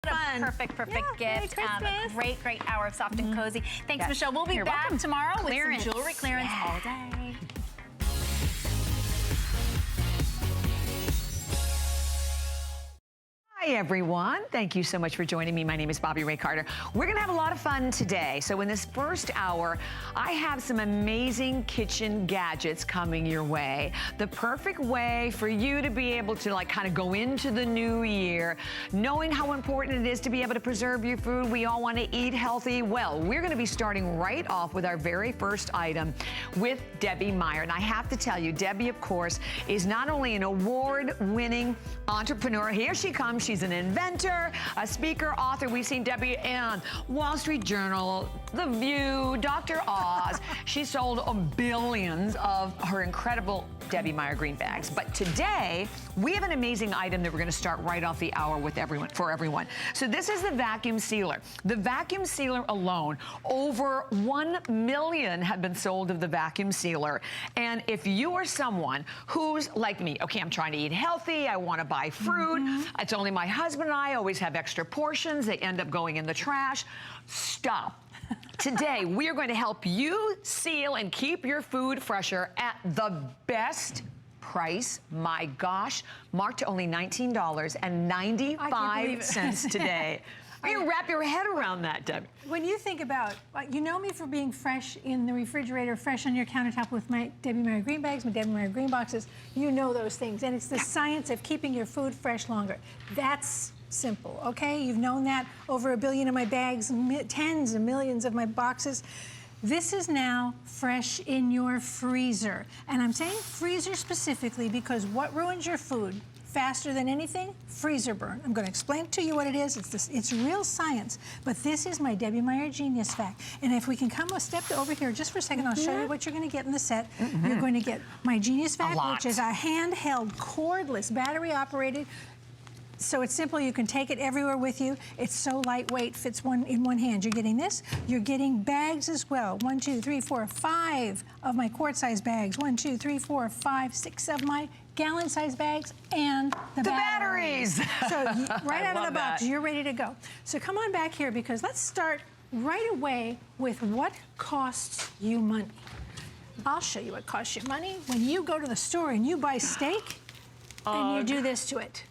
Fun. Perfect Yeah, gift. Merry A great hour of soft and cozy. Thanks, Michelle. We'll be back tomorrow with some jewelry clearance all day. Hi, everyone. Thank you so much for joining me. My name is Bobby Ray Carter. We're going to have a lot of fun today. So in this first hour, I have some amazing kitchen gadgets coming your way. The perfect way for you to be able to kind of go into the new year, knowing how important it is to be able to preserve your food. We all want to eat healthy. Well, we're going to be starting right off with our very first item with Debbie Meyer. And I have to tell you, Debbie, of course, is not only an award-winning entrepreneur. Here she comes. She's an inventor, a speaker, author. We've seen Debbie in Wall Street Journal, The View, Dr. Oz. She sold billions of her incredible Debbie Meyer green bags. But today, we have an amazing item that we're going to start right off the hour with for everyone. So this is the vacuum sealer. The vacuum sealer alone, over 1 million have been sold of the vacuum sealer. And if you are someone who's like me, okay, I'm trying to eat healthy, I want to buy fruit, it's only my husband and I always have extra portions, they end up going in the trash. Stop. Today, we are going to help you seal and keep your food fresher at the best price. My gosh, marked to only $19.95 today. You wrap your head around that, Debbie. When you think about, you know me for being fresh in the refrigerator, fresh on your countertop with my Debbie Meyer green bags, my Debbie Meyer green boxes. You know those things. And it's the science of keeping your food fresh longer. That's simple, okay? You've known that. Over 1 billion of my bags, tens of millions of my boxes. This is now fresh in your freezer. And I'm saying freezer specifically because what ruins your food faster than anything? Freezer burn. I'm going to explain to you what it is. It's real science. But this is my Debbie Meyer Genius Fact. And if we can come a step over here just for a second, I'll show you what you're going to get in the set. You're going to get my Genius Fact, which is a handheld, cordless, battery-operated. So it's simple, you can take it everywhere with you. It's so lightweight, fits in one hand. You're getting this. You're getting bags as well. 1, 2, 3, 4, 5 of my quart-size bags. 1, 2, 3, 4, 5, 6 of my gallon-size bags, and the batteries. So right out of the box, you're ready to go. So come on back here because let's start right away with what costs you money. I'll show you what costs you money. When you go to the store and you buy steak and you do this to it.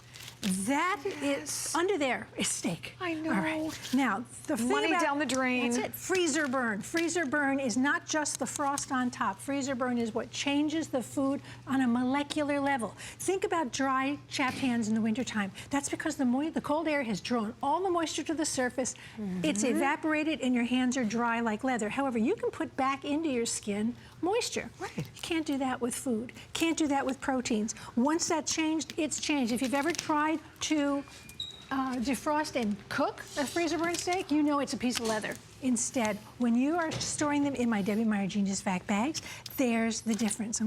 That is, under there is steak. I know. All right. Now, the thing money down the drain. That's it. Freezer burn. Freezer burn is not just the frost on top. Freezer burn is what changes the food on a molecular level. Think about dry, chapped hands in the wintertime. That's because the cold air has drawn all the moisture to the surface. It's evaporated and your hands are dry like leather. However, you can put back into your skin moisture. Right. You can't do that with food. Can't do that with proteins. Once that's changed, it's changed. If you've ever tried to defrost and cook a freezer burn steak, you know it's a piece of leather. Instead, when you are storing them in my Debbie Meyer Genius Fact bags, there's the difference.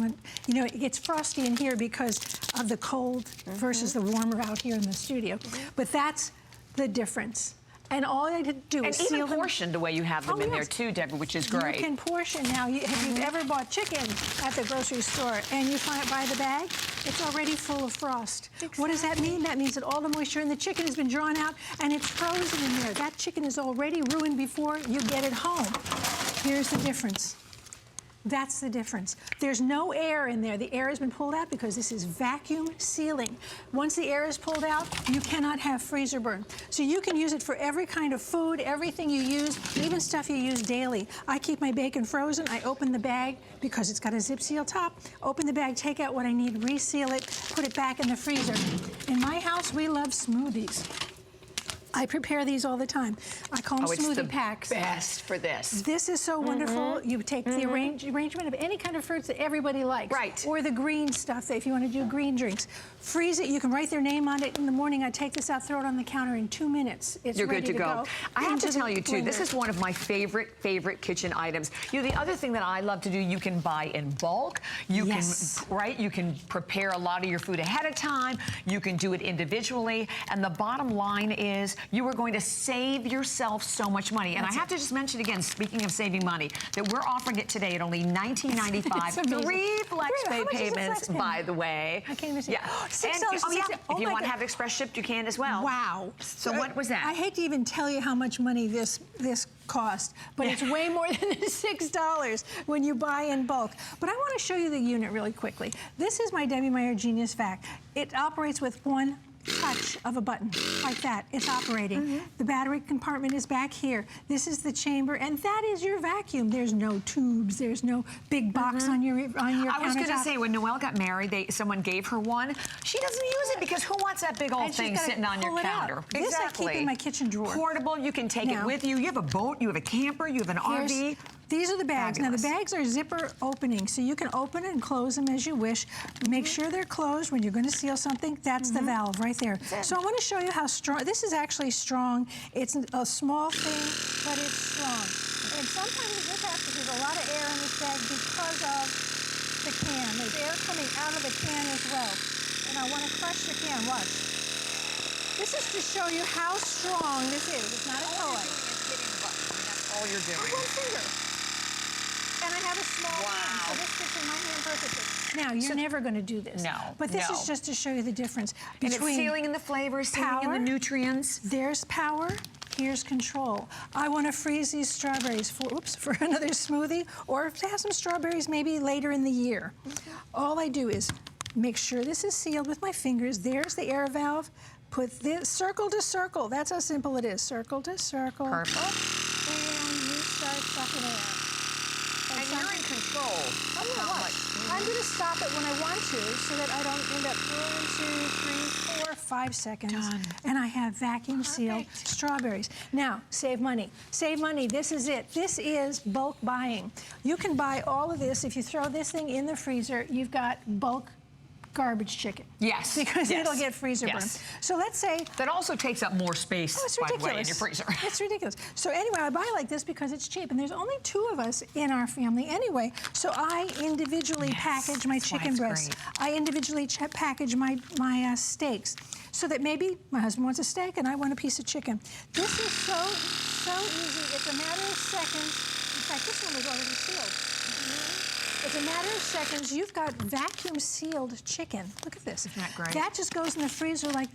You know, it gets frosty in here because of the cold versus the warmer out here in the studio. But that's the difference. And all I had to do is seal them. And even portioned the way you have them in there too, Deborah, which is great. You can portion now. If you've ever bought chicken at the grocery store and you buy the bag, it's already full of frost. Exactly. What does that mean? That means that all the moisture in the chicken has been drawn out and it's frozen in there. That chicken is already ruined before you get it home. Here's the difference. That's the difference. There's no air in there. The air has been pulled out because this is vacuum sealing. Once the air is pulled out, you cannot have freezer burn. So you can use it for every kind of food, everything you use, even stuff you use daily. I keep my bacon frozen. I open the bag because it's got a zip seal top. Open the bag, take out what I need, reseal it, put it back in the freezer. In my house, we love smoothies. I prepare these all the time. I call them smoothie packs. It's the best for this. This is so wonderful. You take the arrangement of any kind of fruits that everybody likes. Right. Or the green stuff, if you want to do green drinks. Freeze it. You can write their name on it. In the morning, I take this out, throw it on the counter in 2 minutes. It's ready to go. I have to tell you, too, this is one of my favorite kitchen items. You know, the other thing that I love to do, you can buy in bulk. You can, right? You can prepare a lot of your food ahead of time. You can do it individually. And the bottom line is you are going to save yourself so much money. And I have to just mention again, speaking of saving money, that we're offering it today at only $19.95. 3 FlexPay payments, by the way. I can't even see. Yeah. $6. If you want to have express shipped, you can as well. Wow. So what was that? I hate to even tell you how much money this cost, but it's way more than $6 when you buy in bulk. But I want to show you the unit really quickly. This is my Debbie Meyer Genius Vac. It operates with one touch of a button, like that. It's operating. The battery compartment is back here. This is the chamber, and that is your vacuum. There's no tubes. There's no big box on your I was going to say, when Noelle got married, someone gave her one. She doesn't use it because who wants that big old thing sitting on your counter? Exactly. This I keep in my kitchen drawer. Portable. You can take it with you. You have a boat. You have a camper. You have an RV. These are the bags. Fabulous. Now, the bags are zipper opening, so you can open and close them as you wish. Make sure they're closed when you're going to seal something. That's the valve right there. So I want to show you how strong. This is actually strong. It's a small thing, but it's strong. And sometimes it just happens. There's a lot of air in this bag because of the can. There's air coming out of the can as well. And I want to crush the can. Watch. This is to show you how strong this is. It's not a toy. All you're doing. One finger. And I have a small hand, so this fits in my hand perfectly. Now, you're never going to do this. No. But this is just to show you the difference between and it's sealing in the flavors, sealing in the nutrients. There's power. Here's control. I want to freeze these strawberries for another smoothie, or to have some strawberries maybe later in the year. All I do is make sure this is sealed with my fingers. There's the air valve. Put this circle to circle. That's how simple it is. Circle to circle. Perfect. And you start sucking air. And you're in control. I'm going to stop it when I want to so that I don't end up 1, 2, 3, 4, 5 seconds. Done. And I have vacuum sealed strawberries. Now, save money. Save money. This is it. This is bulk buying. You can buy all of this. If you throw this thing in the freezer, you've got bulk garbage chicken. Yes. Because it'll get freezer burn. So let's say... That also takes up more space, by the way, in your freezer. It's ridiculous. So anyway, I buy like this because it's cheap, and there's only 2 of us in our family anyway, so I individually package my chicken breasts. I individually package my steaks, so that maybe my husband wants a steak and I want a piece of chicken. This is so easy. It's a matter of seconds. In fact, this one was already sealed. It's a matter of seconds. You've got vacuum-sealed chicken. Look at this. Isn't that great? That just goes in the freezer like,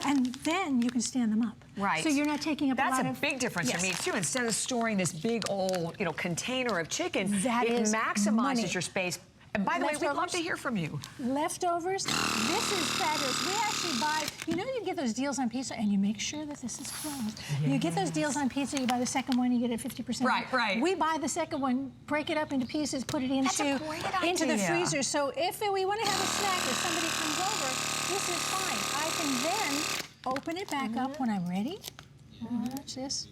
and then you can stand them up. Right. So you're not taking up a lot of... That's a big difference for me, too. Instead of storing this big old, container of chicken, it maximizes your space. And by the way, we'd love to hear from you. Leftovers, this is fabulous. We actually buy, you get those deals on pizza, and you make sure that this is closed. You get those deals on pizza, you buy the second one, you get it 50% off. Right. We buy the second one, break it up into pieces, put it into the freezer. So if we want to have a snack or somebody comes over, this is fine. I can then open it back up when I'm ready. Watch this.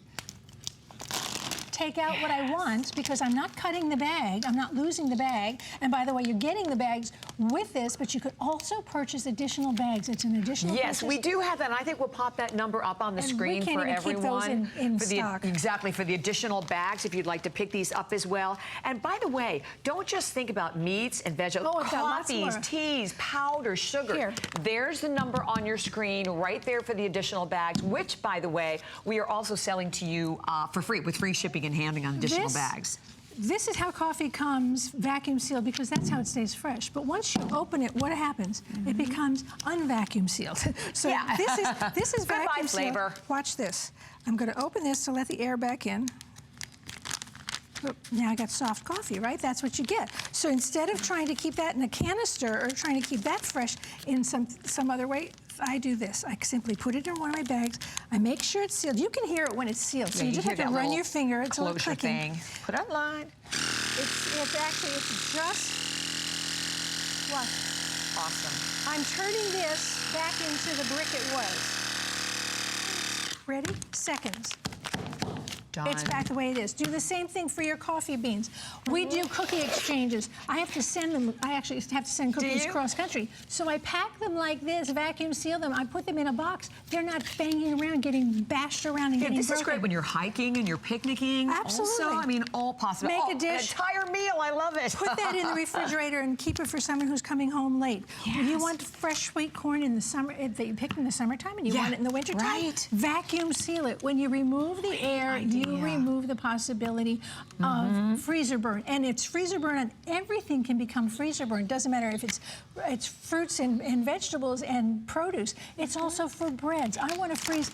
Take out what I want, because I'm not cutting the bag, I'm not losing the bag. And by the way, you're getting the bags with this, but you could also purchase additional bags. It's an additional purchase. We do have that, and I think we'll pop that number up on the screen for everyone. Keep those in stock. Exactly, for the additional bags, if you'd like to pick these up as well. And by the way, don't just think about meats and vegetables, coffees, teas, powder, sugar. Here. There's the number on your screen right there for the additional bags, which, by the way, we are also selling to you for free, with free shipping and handling on additional bags. This is how coffee comes vacuum sealed, because that's how it stays fresh. But once you open it, what happens? It becomes unvacuum sealed. So this is vacuum sealed. Watch this. I'm going to open this to let the air back in. Now I got soft coffee, right? That's what you get. So instead of trying to keep that in a canister or trying to keep that fresh in some other way, I do this. I simply put it in one of my bags. I make sure it's sealed. You can hear it when it's sealed. So you just have to run your finger. It's a little clicking. Put it online. It's just, what? Awesome. I'm turning this back into the brick it was. Ready? Seconds. Done. It's back the way it is. Do the same thing for your coffee beans. We do cookie exchanges. I have to send them, I actually have to send cookies cross country. So I pack them like this, vacuum seal them, I put them in a box. They're not banging around, getting bashed around and getting this broken. is great when you're hiking and you're picnicking. Absolutely. Also, I mean, all possible. Make a dish. An entire meal, I love it. Put that in the refrigerator and keep it for someone who's coming home late. Yes. You want fresh sweet corn in the summer, that you picked in the summertime and you want it in the wintertime, right. Vacuum seal it. When you remove the air, you remove the possibility of freezer burn. And it's freezer burn on everything can become freezer burn. Doesn't matter if it's fruits and vegetables and produce. It's also for breads. I want to freeze.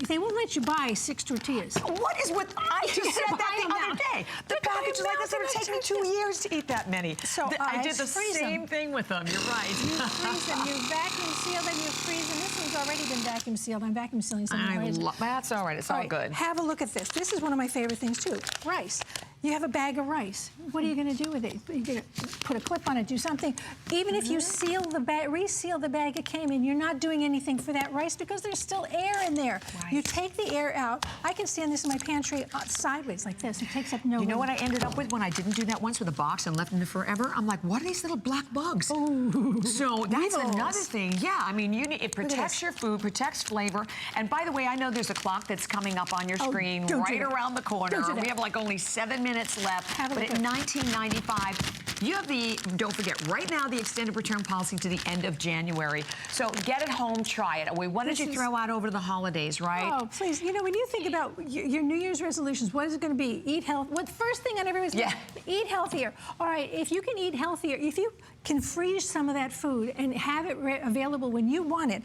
They won't let you buy 6 tortillas. What is with, I just said that the other day. The package like this, it would take me 2 years to eat that many. So I did the same thing with them, you're right. You freeze them, you vacuum seal them, you freeze them. This one's already been vacuum sealed. I'm vacuum sealing something. That's all right, it's all good. Have a look at this. This is one of my favorite things too, rice. You have a bag of rice. What are you going to do with it? You're going to put a clip on it, do something. Even if you seal the bag, reseal the bag it came in, you're not doing anything for that rice because there's still air in there. Right. You take the air out. I can stand this in my pantry sideways like this. It takes up no room. You know what I ended up with when I didn't do that once with a box and left them forever? I'm like, what are these little black bugs? Oh. So that's another thing. Yeah, I mean, it protects your food, protects flavor. And by the way, I know there's a clock that's coming up on your screen right around the corner. We have like only 7 minutes left. But at $19.95, you have the, don't forget, right now the extended return policy to the end of January. So get it home, try it. We wanted to throw out over the holidays, right? Oh, please. You know, when you think about your New Year's resolutions, what is it going to be? Eat health. What first thing on everybody's list? Eat healthier. All right, if you can eat healthier, if you can freeze some of that food and have it available when you want it,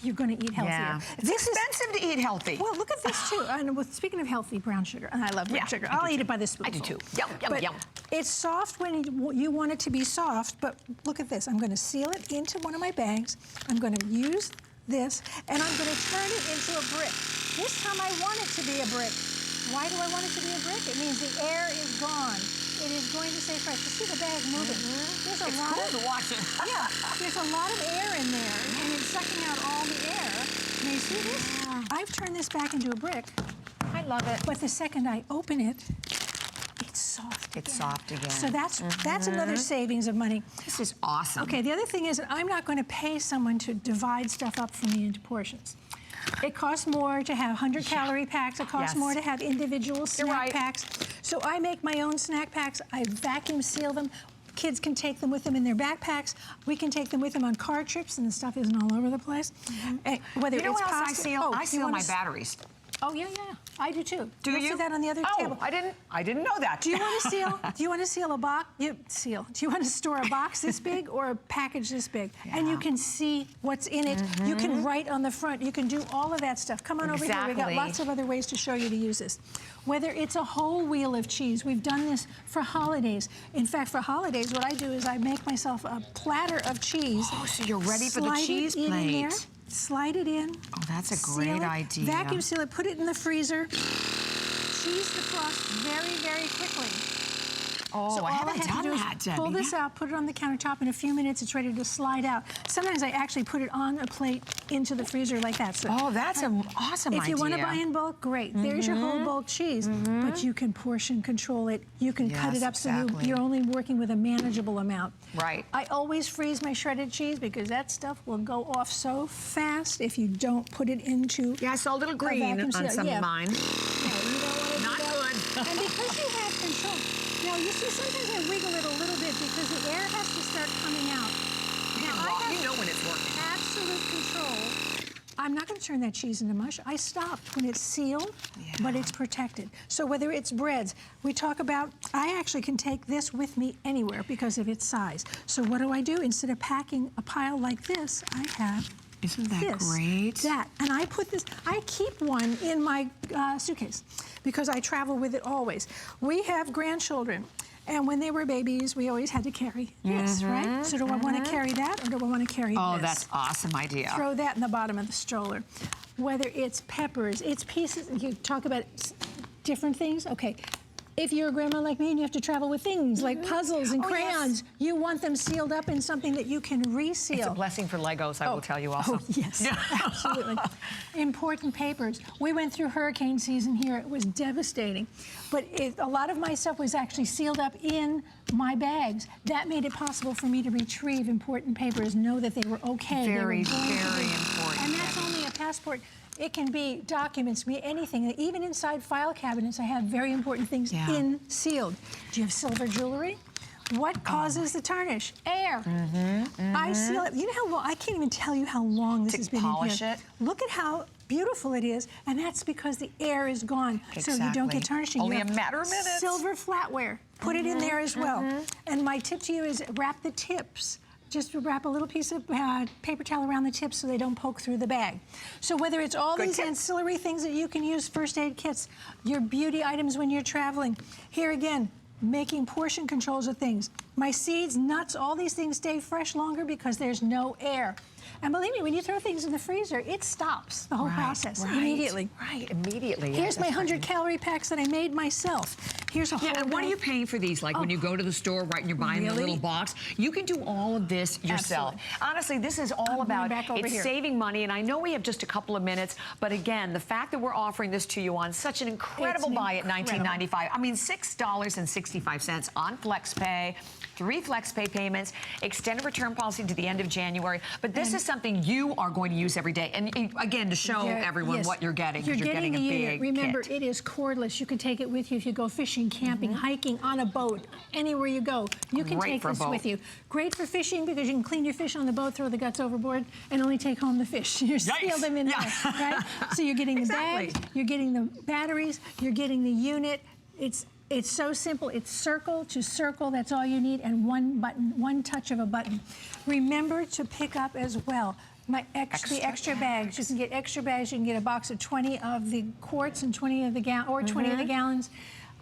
you're going to eat healthier. Yeah. It's expensive to eat healthy. Well, look at this too. And speaking of healthy, brown sugar, and I love brown sugar. I'll eat it by the spoonful. I do too. Yum, yum, yum. It's soft when you want it to be soft, but look at this. I'm going to seal it into one of my bags. I'm going to use this, and I'm going to turn it into a brick. This time I want it to be a brick. Why do I want it to be a brick? It means the air is gone. It is going to stay fresh. You see the bag moving. There's a lot cool to watch it. Yeah, there's a lot of air in there, and it's sucking out all the air. Can you see this? I've turned this back into a brick. I love it. But the second I open it, it's soft again. It's soft again. So that's another savings of money. This is awesome. Okay, the other thing is that I'm not going to pay someone to divide stuff up for me into portions. It costs more to have 100-calorie packs. It costs more to have individual snack packs. So I make my own snack packs. I vacuum seal them. Kids can take them with them in their backpacks. We can take them with them on car trips, and the stuff isn't all over the place. Whether you know it's what else I seal? I seal my batteries. Oh, yeah. I do too. Do you? See that on the other table. I didn't know that. Do you want to seal? Do you want to seal a box? Do you want to store a box this big or a package this big? Yeah. And you can see what's in it. You can write on the front. You can do all of that stuff. Come on over here. We got lots of other ways to show you to use this. Whether it's a whole wheel of cheese, we've done this for holidays. In fact, for holidays, what I do is I make myself a platter of cheese. Oh, so you're ready for the cheese plate. Slide it in. Oh, that's a great idea. Vacuum seal it, put it in the freezer. Cheese defrost very, very quickly. Oh, so I haven't done that, Debbie. Pull this out, put it on the countertop. In a few minutes, it's ready to slide out. Sometimes I actually put it on a plate into the freezer like that. So that's an awesome idea. If you want to buy in bulk, great. There's your whole bulk cheese. But you can portion control it. You can cut it up so you're only working with a manageable amount. Right. I always freeze my shredded cheese because that stuff will go off so fast if you don't put it into I saw a little green on some of mine. Yeah, you don't want to Not good. And because you have control. Now, you see, sometimes I wiggle it a little bit because the air has to start coming out. Now, you know when it's working. Absolute control. I'm not going to turn that cheese into mush. I stopped when it's sealed, but it's protected. So whether it's breads, we talk about, I actually can take this with me anywhere because of its size. So what do? Instead of packing a pile like this, I have Isn't that great? And I put this, I keep one in my suitcase because I travel with it always. We have grandchildren, and when they were babies, we always had to carry this, right? So do I want to carry that, or do I want to carry this? Oh, that's awesome idea. Throw that in the bottom of the stroller. Whether it's peppers, it's pieces, you talk about different things, okay. If you're a grandma like me and you have to travel with things like puzzles and crayons, you want them sealed up in something that you can reseal. It's a blessing for Legos, I will tell you also. Oh, yes, absolutely. Important papers. We went through hurricane season here. It was devastating. But a lot of my stuff was actually sealed up in my bags. That made it possible for me to retrieve important papers, know that they were okay. Very important. And that's only a passport. It can be documents, be anything. Even inside file cabinets, I have very important things in sealed. Do you have silver jewelry? What causes the tarnish? Air. I seal it. You know how long? I can't even tell you how long this has been in here. Look at how beautiful it is, and that's because the air is gone, so you don't get tarnishing. Only a matter of minutes. Silver flatware. Put it in there as well. And my tip to you is wrap the tips. Just wrap a little piece of paper towel around the tips so they don't poke through the bag. So whether it's all these ancillary things that you can use, first aid kits, your beauty items when you're traveling, here again, making portion controls of things. My seeds, nuts, all these things stay fresh longer because there's no air. And believe me, when you throw things in the freezer, it stops the whole process immediately. Immediately. Here's my 100-calorie packs that I made myself. Here's a whole and what are you paying for these? Like when you go to the store, right, and you're buying the little box, you can do all of this yourself. Honestly, this is all about saving money, and I know we have just a couple of minutes, but again, the fact that we're offering this to you on such an incredible buy at $19.95. I mean, $6.65 on FlexPay, 3 FlexPay payments, extended return policy to the end of January, but this is something you are going to use every day. And again, to show everyone what you're getting. You're getting a big Remember, it is cordless. You can take it with you if you go fishing, camping, hiking, on a boat, anywhere you go. You can take this with you. Great for fishing because you can clean your fish on the boat, throw the guts overboard, and only take home the fish. You seal them in there, right? So you're getting the bag, you're getting the batteries, you're getting the unit. It's so simple. It's circle to circle. That's all you need, and one button, one touch of a button. Remember to pick up as well the extra bags. You can get extra bags. You can get a box of 20 of the quarts and 20 of the 20 of the gallons.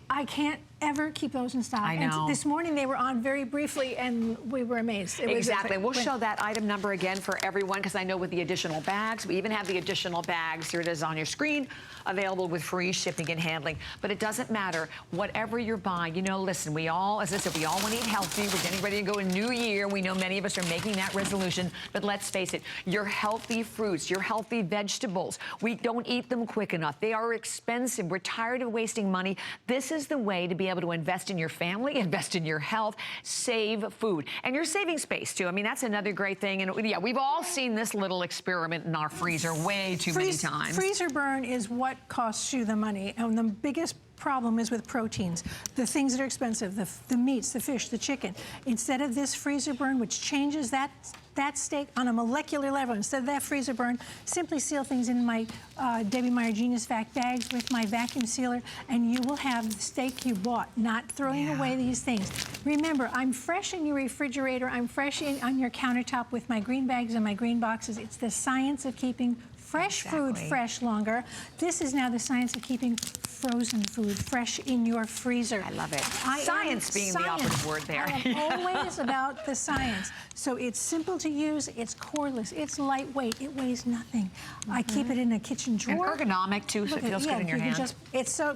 I can't ever keep those in stock. I know. And this morning they were on very briefly, and we were amazed. Exactly. We'll show that item number again for everyone, because I know with the additional bags, we even have the additional bags. Here it is on your screen, available with free shipping and handling. But it doesn't matter. Whatever you're buying, you know, listen, we all, as I said, we all want to eat healthy. We're getting ready to go a new year. We know many of us are making that resolution. But let's face it, your healthy fruits, your healthy vegetables, we don't eat them quick enough. They are expensive. We're tired of wasting money. This is the way to be able to invest in your family, invest in your health, save food. And you're saving space, too. I mean, that's another great thing. And yeah, we've all seen this little experiment in our freezer way too many times. Freezer burn is what costs you the money. And the biggest problem is with proteins, the things that are expensive, the meats, the fish, the chicken. Instead of this freezer burn, which changes that steak on a molecular level, instead of that freezer burn, simply seal things in my Debbie Meyer Genius Vac bags with my vacuum sealer, and you will have the steak you bought, not throwing away these things. Remember, I'm fresh in your refrigerator, I'm fresh on your countertop with my green bags and my green boxes. It's the science of keeping fresh food fresh longer. This is now the science of keeping frozen food fresh in your freezer. I love it. Science being the operative word there. I am always about the science. So it's simple to use, it's cordless, it's lightweight, it weighs nothing. I keep it in a kitchen drawer. And ergonomic too, so it feels good in your hand.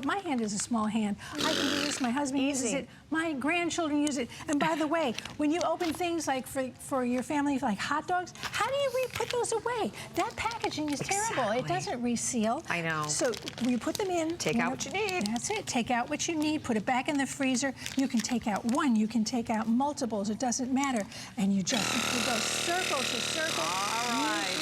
My hand is a small hand. I can do this, my husband uses it, my grandchildren use it. And by the way, when you open things like for your family, like hot dogs, how do you put those away? That packaging is terrible. It doesn't reseal. I know. So you put them in. Take out what you need. That's it. Take out what you need. Put it back in the freezer. You can take out one. You can take out multiples. It doesn't matter. And you just go circle to circle. All right.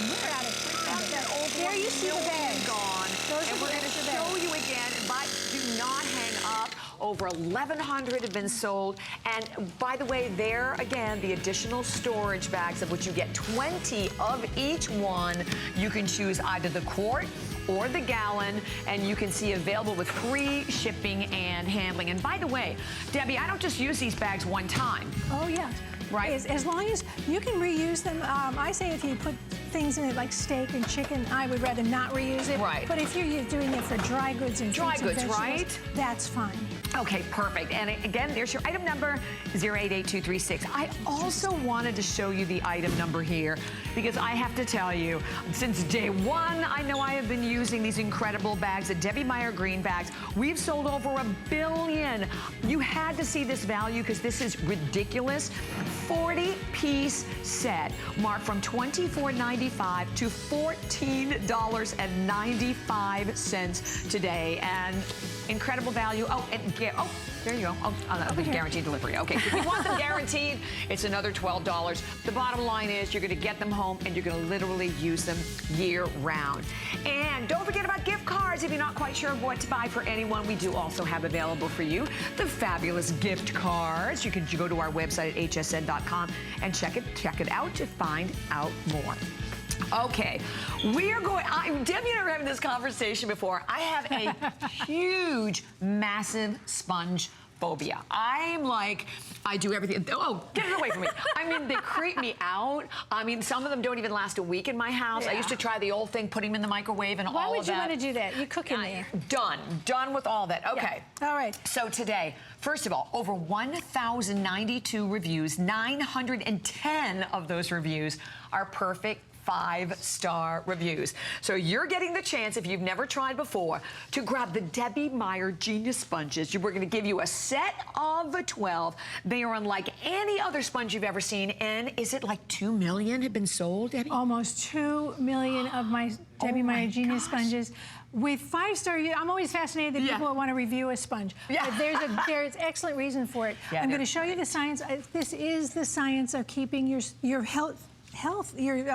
We're out of time. There you see the bag. Gone. And we're going to show you again, but do not hang up. Over 1,100 have been sold. And by the way, there again, the additional storage bags of which you get 20 of each one. You can choose either the quart or the gallon, and you can see available with free shipping and handling. And by the way, Debbie, I don't just use these bags one time. Oh, yeah. Right. As long as you can reuse them, I say if you put things in it like steak and chicken, I would rather not reuse it. Right. But if you're doing it for dry goods and fruits and vegetables, right? That's fine. Okay, perfect. And again, there's your item number, 088236. I also wanted to show you the item number here because I have to tell you, since day one, I know I have been using these incredible bags, the Debbie Meyer green bags. We've sold over 1 billion. You had to see this value because this is ridiculous. 40-piece set, marked from $24.95 to $14.95 today. And incredible value. Oh, and there you go. Guaranteed delivery. Okay, if you want them guaranteed, it's another $12. The bottom line is you're going to get them home and you're going to literally use them year-round. And don't forget about gift cards. If you're not quite sure what to buy for anyone, we do also have available for you the fabulous gift cards. You can go to our website at hsn.com and check it out to find out more. Okay, we are going, Debbie and I were having this conversation before. I have a huge, massive sponge phobia. I'm like, I do everything. Oh, get it away from me. I mean, they creep me out. I mean, some of them don't even last a week in my house. Yeah. I used to try the old thing, putting them in the microwave and all of that. Why would you want to do that? You cook in there. Done with all that. Okay. Yeah. All right. So today, first of all, over 1,092 reviews, 910 of those reviews are perfect 5-star reviews. So you're getting the chance, if you've never tried before, to grab the Debbie Meyer Genius Sponges. We're going to give you a set of 12. They are unlike any other sponge you've ever seen. And is it like 2 million have been sold, Debbie? Almost 2 million of my Debbie Meyer Genius Sponges. With 5-star, I'm always fascinated that people want to review a sponge. Yeah. But there's excellent reason for it. Yeah, I'm going to show you the science. This is the science of keeping your your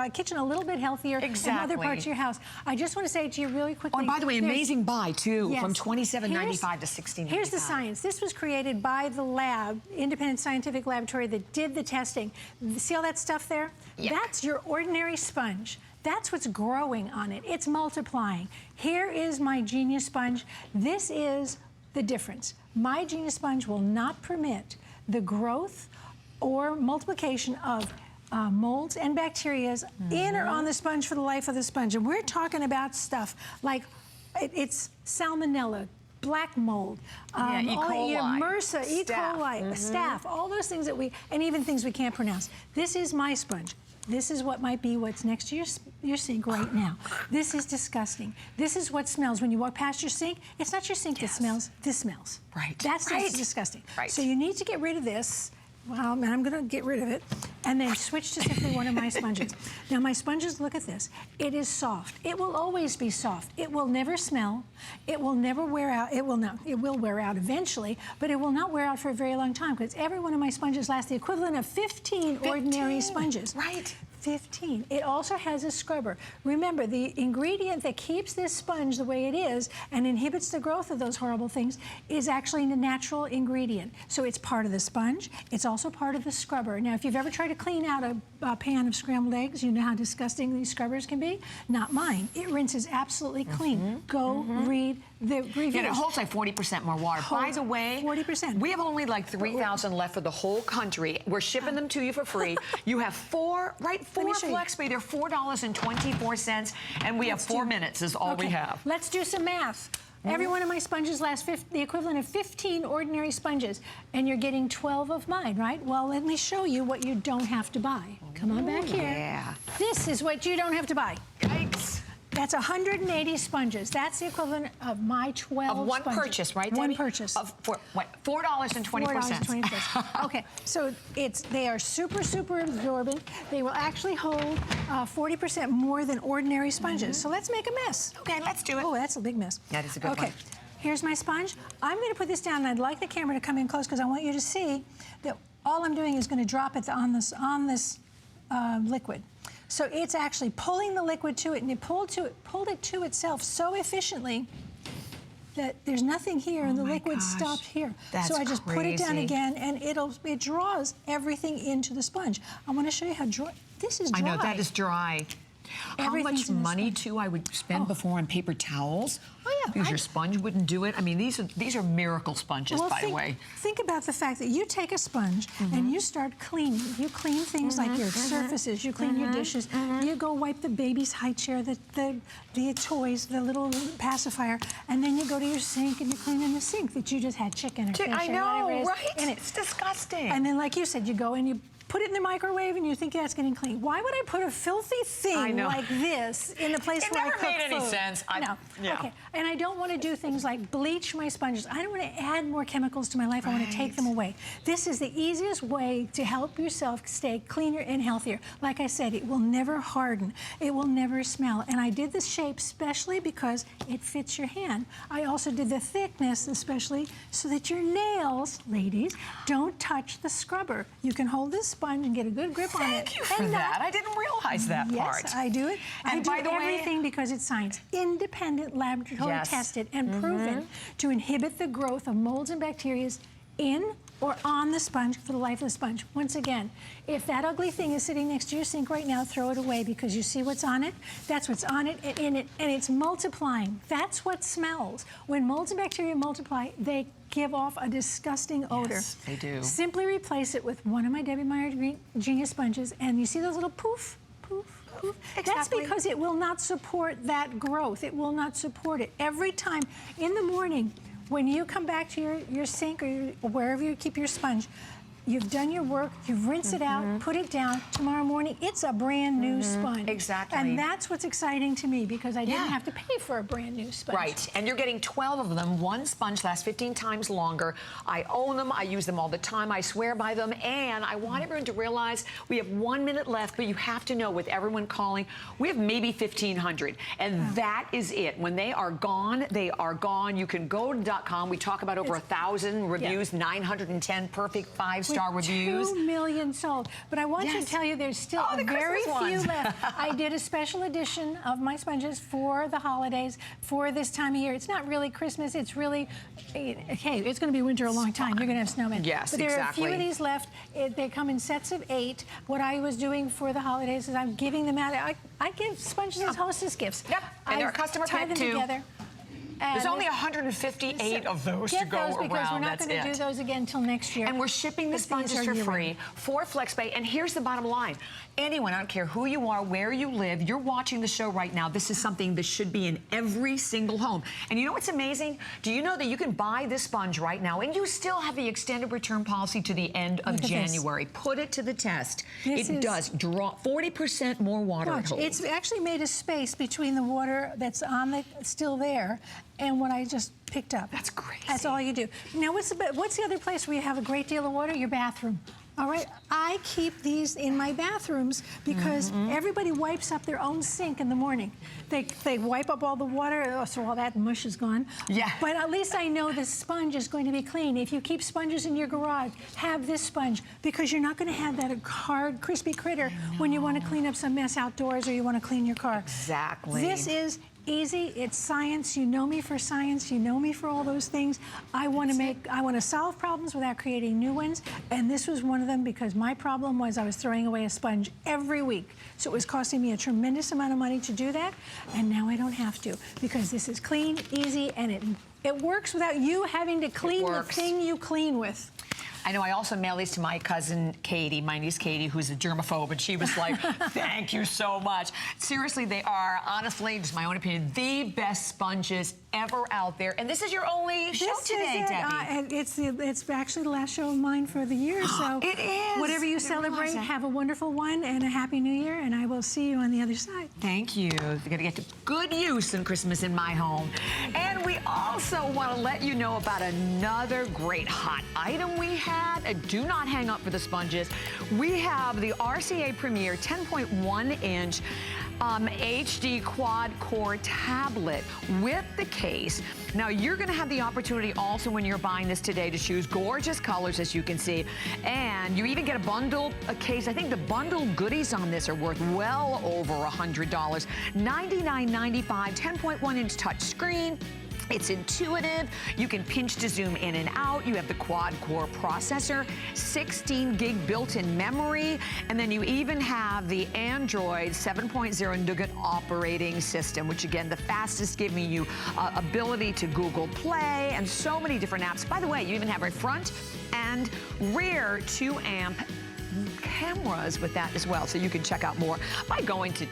kitchen a little bit healthier in other parts of your house. I just want to say to you really quickly. Oh, and by the way, amazing buy too, from $27.95 to $16.95. Here's the science. This was created by the lab, independent scientific laboratory that did the testing. See all that stuff there? Yep. That's your ordinary sponge. That's what's growing on it. It's multiplying. Here is my Genius Sponge. This is the difference. My Genius Sponge will not permit the growth or multiplication of molds and bacteria in or on the sponge for the life of the sponge. And we're talking about stuff like it's salmonella, black mold, E. coli, MRSA, E. coli, staph, all those things that and even things we can't pronounce. This is my sponge. This is what might be what's next to your sink right now. This is disgusting. This is what smells when you walk past your sink. It's not your sink that smells. This smells. Right. That's disgusting. Right. So you need to get rid of this. Well, and I'm going to get rid of it, and then switch to simply one of my sponges. Now, my sponges, look at this. It is soft. It will always be soft. It will never smell. It will never wear out. It will not. It will wear out eventually, but it will not wear out for a very long time because every one of my sponges lasts the equivalent of 15 ordinary sponges. Right. 15. It also has a scrubber. Remember, the ingredient that keeps this sponge the way it is and inhibits the growth of those horrible things is actually a natural ingredient. So it's part of the sponge. It's also part of the scrubber. Now, if you've ever tried to clean out a pan of scrambled eggs, you know how disgusting these scrubbers can be. Not mine. It rinses absolutely clean. Go read the reviews. Yeah, it holds like 40% more water. By the way, 40%. We have only like 3,000 left for the whole country. We're shipping them to you for free. You have four flex pay. They're $4.24, and we have 4 minutes is all we have. Let's do some math. Every one of my sponges lasts the equivalent of 15 ordinary sponges, and you're getting 12 of mine, right? Well, let me show you what you don't have to buy. Come on back here. Yeah. This is what you don't have to buy. Yikes. That's 180 sponges. That's the equivalent of my 12 Of one sponges. purchase, right, One Debbie? purchase. Of $4.24. $4.24. Okay, so they are super, super absorbent. They will actually hold 40% more than ordinary sponges. So let's make a mess. Okay, let's do it. Oh, that's a big mess. That is a good one. Okay, here's my sponge. I'm going to put this down, and I'd like the camera to come in close because I want you to see that all I'm doing is going to drop it on this liquid. So it's actually pulling the liquid to it, and it pulled it to itself so efficiently that there's nothing here, and the liquid stopped here. So I just put it down again, and it draws everything into the sponge. I want to show you how dry. This is dry. I know, that is dry. How much money, too, I would spend before on paper towels. Oh, Because your sponge wouldn't do it. I mean, these are miracle sponges, by the way. Think about the fact that you take a sponge and you start cleaning. You clean things like your surfaces, you clean your dishes, you go wipe the baby's high chair, the toys, the little pacifier, and then you go to your sink and you're cleaning the sink that you just had chicken or fish or whatever it is. Right? It's disgusting. And then, like you said, you go and you put it in the microwave and you think that's getting clean. Why would I put a filthy thing like this in the place where I cook food? It never made any sense. No. Okay. And I don't want to do things like bleach my sponges. I don't want to add more chemicals to my life. I want to take them away. This is the easiest way to help yourself stay cleaner and healthier. Like I said, it will never harden. It will never smell. And I did this shape specially because it fits your hand. I also did the thickness especially so that your nails, ladies, don't touch the scrubber. You can hold this sponge and get a good grip on it. Thank you for that. I didn't realize that part. Yes, I do it. And I do everything because it's science. Independent, laboratory tested and proven to inhibit the growth of molds and bacteria in or on the sponge for the life of the sponge. Once again, if that ugly thing is sitting next to your sink right now, throw it away because you see what's on it. That's what's on it and in it, and it's multiplying. That's what smells. When molds and bacteria multiply, they give off a disgusting odor. Yes, they do. Simply replace it with one of my Debbie Meyer Genius sponges, and you see those little poof, poof, poof? Exactly. That's because it will not support that growth. It will not support it. Every time in the morning, when you come back to your sink or wherever you keep your sponge, you've done your work, you've rinsed it out, put it down. Tomorrow morning, it's a brand new sponge. Exactly. And that's what's exciting to me because I didn't have to pay for a brand new sponge. Right, and you're getting 12 of them. One sponge lasts 15 times longer. I own them, I use them all the time, I swear by them, and I want everyone to realize we have 1 minute left, but you have to know with everyone calling, we have maybe 1,500, and that is it. When they are gone, they are gone. You can go to .com. We talk about over 1,000 reviews, 910 perfect 5-star reviews. 2 million sold. But I want you to tell you there's still very few left. I did a special edition of my sponges for the holidays, for this time of year. It's not really Christmas. It's really, hey, it's going to be winter a long time. You're going to have snowmen. Yes, but there are a few of these left. They come in sets of 8. What I was doing for the holidays is I'm giving them out. I give sponges as hostess gifts. Yep, and they're a customer pick too. Together. There's only 158 of those to go around. Because we're not going to do those again until next year. And we're shipping the sponges for free for FlexPay. And here's the bottom line. Anyone, I don't care who you are, where you live, you're watching the show right now. This is something that should be in every single home. And you know what's amazing? Do you know that you can buy this sponge right now and you still have the extended return policy to the end of January? Put it to the test. It does draw 40% more water it holds. It's actually made a space between the water that's on still there and what I just picked up. That's crazy. That's all you do. Now, what's the other place where you have a great deal of water? Your bathroom. All right, I keep these in my bathrooms because everybody wipes up their own sink in the morning. They wipe up all the water, so all that mush is gone. Yeah. But at least I know the sponge is going to be clean. If you keep sponges in your garage, have this sponge because you're not going to have that hard, crispy critter when you want to clean up some mess outdoors or you want to clean your car. Exactly. This is easy. It's science. You know me for science. You know me for all those things. I want to solve problems without creating new ones. And this was one of them because my problem was I was throwing away a sponge every week. So it was costing me a tremendous amount of money to do that. And now I don't have to because this is clean, easy, and it works without you having to clean the thing you clean with. I know I also mailed these to my cousin Katie, my niece Katie, who's a germaphobe, and she was like, thank you so much. Seriously, they are, honestly, just my own opinion, the best sponges ever out there. And this is your only show today, Debbie. It's actually the last show of mine for the year, so it is. Whatever you celebrate, have a wonderful one and a Happy New Year, and I will see you on the other side. Thank you. You're going to get to good use in Christmas in my home. And we also want to let you know about another great hot item we had. Do not hang up for the sponges. We have the RCA Premier 10.1-inch HD quad-core tablet with the case. Now, you're going to have the opportunity also when you're buying this today to choose gorgeous colors, as you can see. And you even get a case. I think the bundle goodies on this are worth well over $100. $99.95, 10.1-inch touch screen. It's intuitive. You can pinch to zoom in and out. You have the quad-core processor, 16 gig built-in memory, and then you even have the Android 7.0 Nougat operating system, which again, the fastest, giving you ability to Google Play and so many different apps. By the way, you even have a front and rear 2-amp cameras with that as well. So you can check out more by going to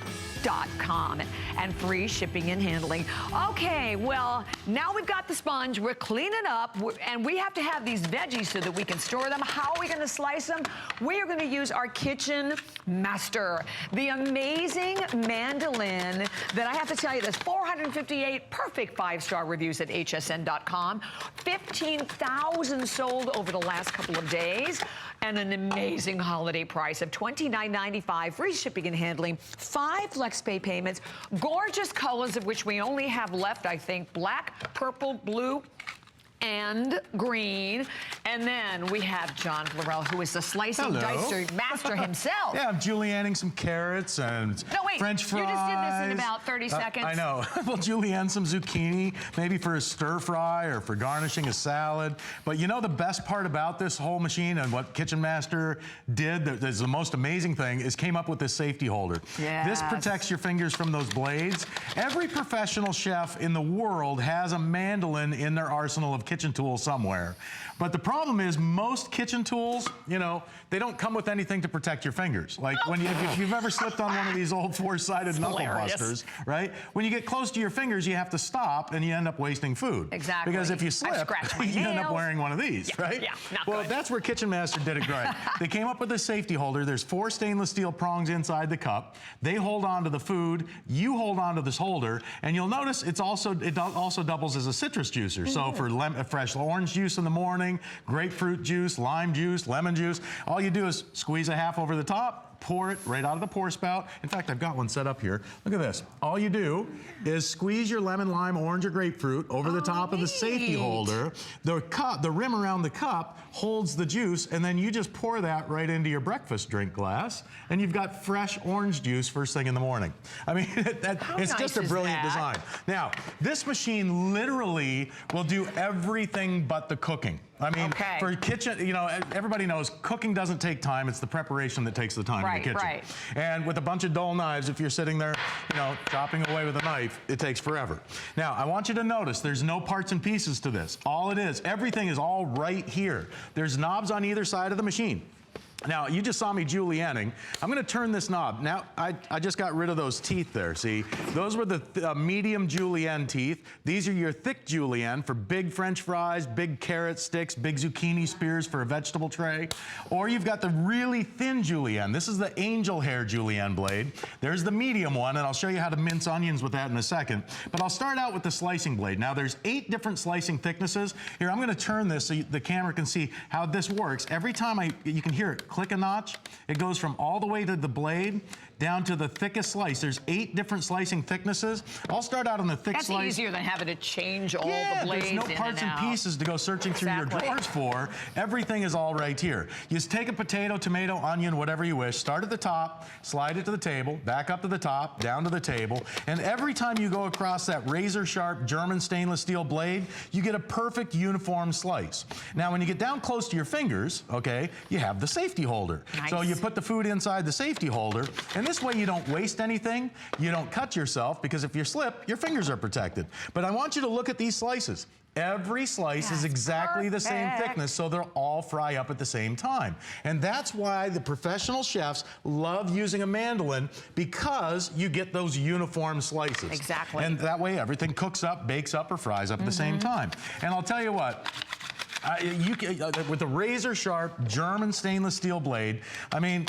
.com and free shipping and handling. Okay, well, now we've got the sponge. We're cleaning up, and we have to have these veggies so that we can store them. How are we going to slice them? We are going to use our Kitchen Master, the amazing mandolin that I have to tell you, there's 458 perfect 5-star reviews at hsn.com, 15,000 sold over the last couple of days, and an amazing holiday price of $29.95, free shipping and handling, 5 FlexPay payments, gorgeous colors of which we only have left, I think, black, purple, blue, and green. And then we have John Florell, who is the slicing dicer master himself. Yeah, I'm julienning some carrots and French fries. You just did this in about 30 seconds. I know. We'll julienne some zucchini, maybe for a stir fry or for garnishing a salad. But you know the best part about this whole machine and what Kitchen Master did, that's the most amazing thing, is came up with this safety holder. Yes. This protects your fingers from those blades. Every professional chef in the world has a mandolin in their arsenal of kitchen tools somewhere. But the problem is most kitchen tools, you know, they don't come with anything to protect your fingers. Like if you've ever slipped on one of these old 4-sided knuckle busters, right? When you get close to your fingers, you have to stop and you end up wasting food. Exactly. Because if you slip, you end up wearing one of these, right? Yeah, not well, good. that's where Kitchen Master did it great. They came up with this safety holder. There's 4 stainless steel prongs inside the cup. They hold on to the food. You hold on to this holder, and you'll notice it also doubles as a citrus juicer. So for fresh orange juice in the morning, grapefruit juice, lime juice, lemon juice, all you do is squeeze a half over the top, pour it right out of the pour spout. In fact, I've got one set up here. Look at this. All you do is squeeze your lemon, lime, orange, or grapefruit over the top of the safety holder. The rim around the cup holds the juice, and then you just pour that right into your breakfast drink glass, and you've got fresh orange juice first thing in the morning. I mean, it's just a brilliant design. Now, this machine literally will do everything but the cooking. I mean, for kitchen, you know, everybody knows cooking doesn't take time. It's the preparation that takes the time in the kitchen. Right. And with a bunch of dull knives, if you're sitting there, you know, chopping away with a knife, it takes forever. Now, I want you to notice there's no parts and pieces to this. All it is, everything is all right here. There's knobs on either side of the machine. Now, you just saw me julienning. I'm going to turn this knob. Now, I just got rid of those teeth there, see? Those were the medium julienne teeth. These are your thick julienne for big French fries, big carrot sticks, big zucchini spears for a vegetable tray. Or you've got the really thin julienne. This is the angel hair julienne blade. There's the medium one, and I'll show you how to mince onions with that in a second. But I'll start out with the slicing blade. Now, there's 8 different slicing thicknesses. Here, I'm going to turn this so the camera can see how this works. Every time you can hear it click a notch, it goes from all the way to the blade down to the thickest slice. There's 8 different slicing thicknesses. I'll start out on the thick slice. That's easier than having to change all the blades there's no parts and pieces to go searching through your drawers for. Everything is all right here. You just take a potato, tomato, onion, whatever you wish, start at the top, slide it to the table, back up to the top, down to the table, and every time you go across that razor-sharp German stainless steel blade, you get a perfect uniform slice. Now, when you get down close to your fingers, okay, you have the safety holder. Nice. So you put the food inside the safety holder, and this way you don't waste anything, you don't cut yourself, because if you slip, your fingers are protected. But I want you to look at these slices. Every slice is exactly the same thickness, so they'll all fry up at the same time. And that's why the professional chefs love using a mandolin, because you get those uniform slices. Exactly. And that way everything cooks up, bakes up, or fries up at the same time. And I'll tell you what, with the razor-sharp German stainless steel blade, I mean,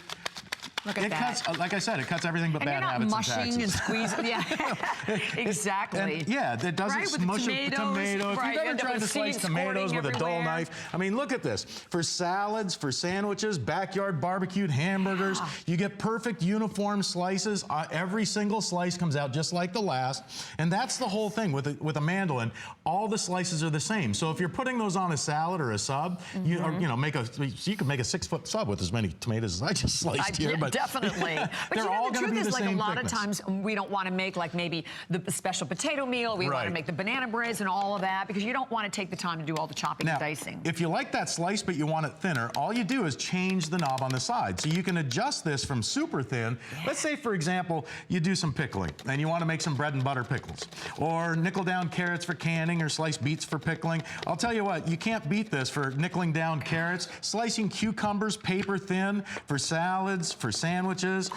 look at that. Cuts, like I said, it cuts everything but bad habits and taxes. And you're not mushing and squeezing. Yeah, exactly. And yeah, that doesn't smush a tomato. If you've ever tried to slice tomatoes with a dull knife, I mean, look at this. For salads, for sandwiches, backyard barbecued hamburgers, you get perfect uniform slices. Every single slice comes out just like the last. And that's the whole thing with a mandolin. All the slices are the same. So if you're putting those on a salad or a sub, you can make a 6-foot sub with as many tomatoes as I just sliced here. But Definitely. But They're all the going to truth be is, the like, same a lot thickness. of times we don't want to make, like, maybe the special potato meal. We want to make the banana breads and all of that because you don't want to take the time to do all the chopping Now, and dicing. if you like that slice but you want it thinner, all you do is change the knob on the side. So you can adjust this from super thin. Let's say, for example, you do some pickling and you want to make some bread and butter pickles, or nickel down carrots for canning, or sliced beets for pickling. I'll tell you what, you can't beat this for nickeling down carrots, slicing cucumbers paper thin for salads, for sandwiches,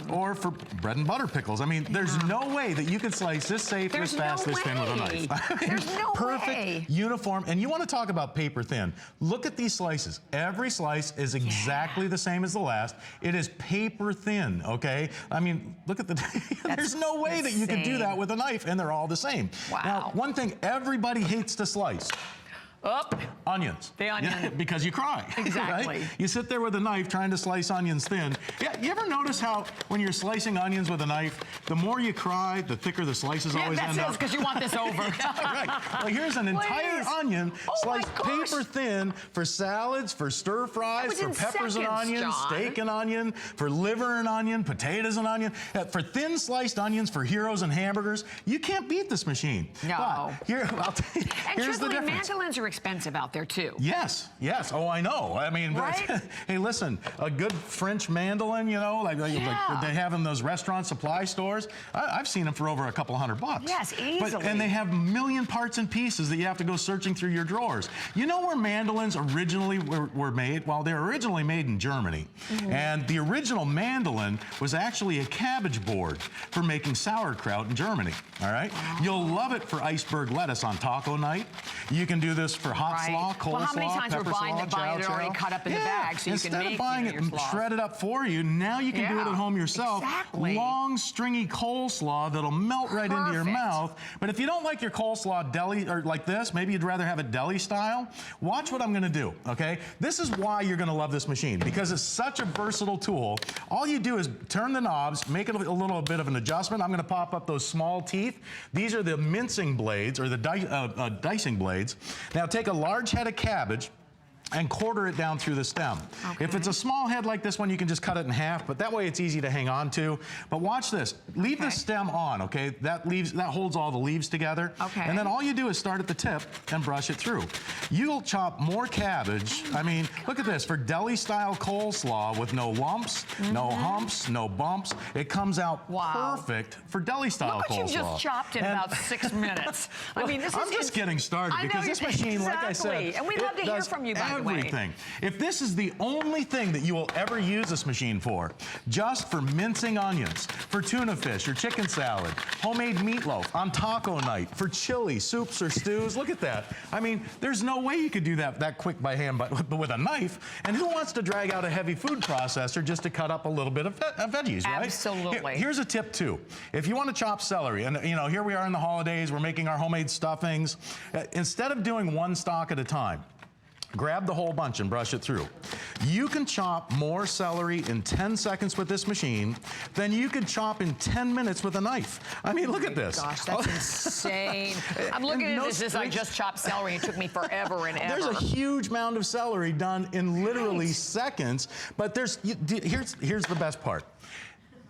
or for bread and butter pickles. I mean, there's no way that you can slice this safe, this fast, this thin with a knife. I mean, There's no perfect, way. uniform. And you want to talk about paper thin. Look at these slices. Every slice is exactly the same as the last. It is paper thin, okay? I mean, look at the, there's no way that you could do that with a knife, and they're all the same. Wow. Now, one thing everybody hates to slice. Onions. The onion. Yeah, because you cry. Exactly. Right? You sit there with a knife trying to slice onions thin. Yeah, you ever notice how when you're slicing onions with a knife, the more you cry, the thicker the slices always end up? because you want this over. Right. Well, here's an entire onion sliced paper thin for salads, for stir fries, for peppers and onions, steak and onion, for liver and onion, potatoes and onion, for thin sliced onions for heroes and hamburgers. You can't beat this machine. No. But here, I'll tell you, here's the difference. Mandolins are expensive out there too. Yes, yes. Oh, I know. I mean, right? Hey, listen, a good French mandolin, you know, like they have in those restaurant supply stores. I've seen them for over a couple $100. Yes, easily. And they have a million parts and pieces that you have to go searching through your drawers. You know where mandolins originally were made? Well, they were originally made in Germany. And the original mandolin was actually a cabbage board for making sauerkraut in Germany. All right? You'll love it for iceberg lettuce on taco night. You can do this for hot slaw, coleslaw, well, how many times we're buying it already cut up in the bag so you can make Instead of buying it shredded up for you, now you can do it at home yourself. Exactly. Long, stringy coleslaw that'll melt right into your mouth. But if you don't like your coleslaw deli or like this, maybe you'd rather have it deli style, watch what I'm gonna do, okay? This is why you're gonna love this machine, because it's such a versatile tool. All you do is turn the knobs, make it a little bit of an adjustment. I'm gonna pop up those small teeth. These are the mincing blades, or the dicing blades. Now take a large head of cabbage and quarter it down through the stem. If it's a small head like this one, you can just cut it in half, but that way it's easy to hang on to. But watch this. Leave the stem on, okay? That holds all the leaves together. And then all you do is start at the tip and brush it through. You'll chop more cabbage. I mean, look at this. For deli-style coleslaw with no lumps, no humps, no bumps, it comes out perfect for deli-style coleslaw. Look what you just chopped in about 6 minutes. I mean, this is... I'm just getting started because this machine, like I said, and we'd love to hear from you, by the way. Everything. If this is the only thing that you will ever use this machine for, just for mincing onions, for tuna fish or chicken salad, homemade meatloaf, on taco night, for chili, soups or stews, look at that. I mean, there's no way you could do that quick by hand, but with a knife. And who wants to drag out a heavy food processor just to cut up a little bit of veggies, right? Absolutely. Here's a tip too. If you want to chop celery, and you know, here we are in the holidays, we're making our homemade stuffings. Instead of doing one stalk at a time, grab the whole bunch and brush it through. You can chop more celery in 10 seconds with this machine than you could chop in 10 minutes with a knife. I mean, look at this. Gosh, that's insane. I'm looking at this as I just chopped celery. It took me forever and ever. There's a huge mound of celery done in literally seconds, but here's the best part.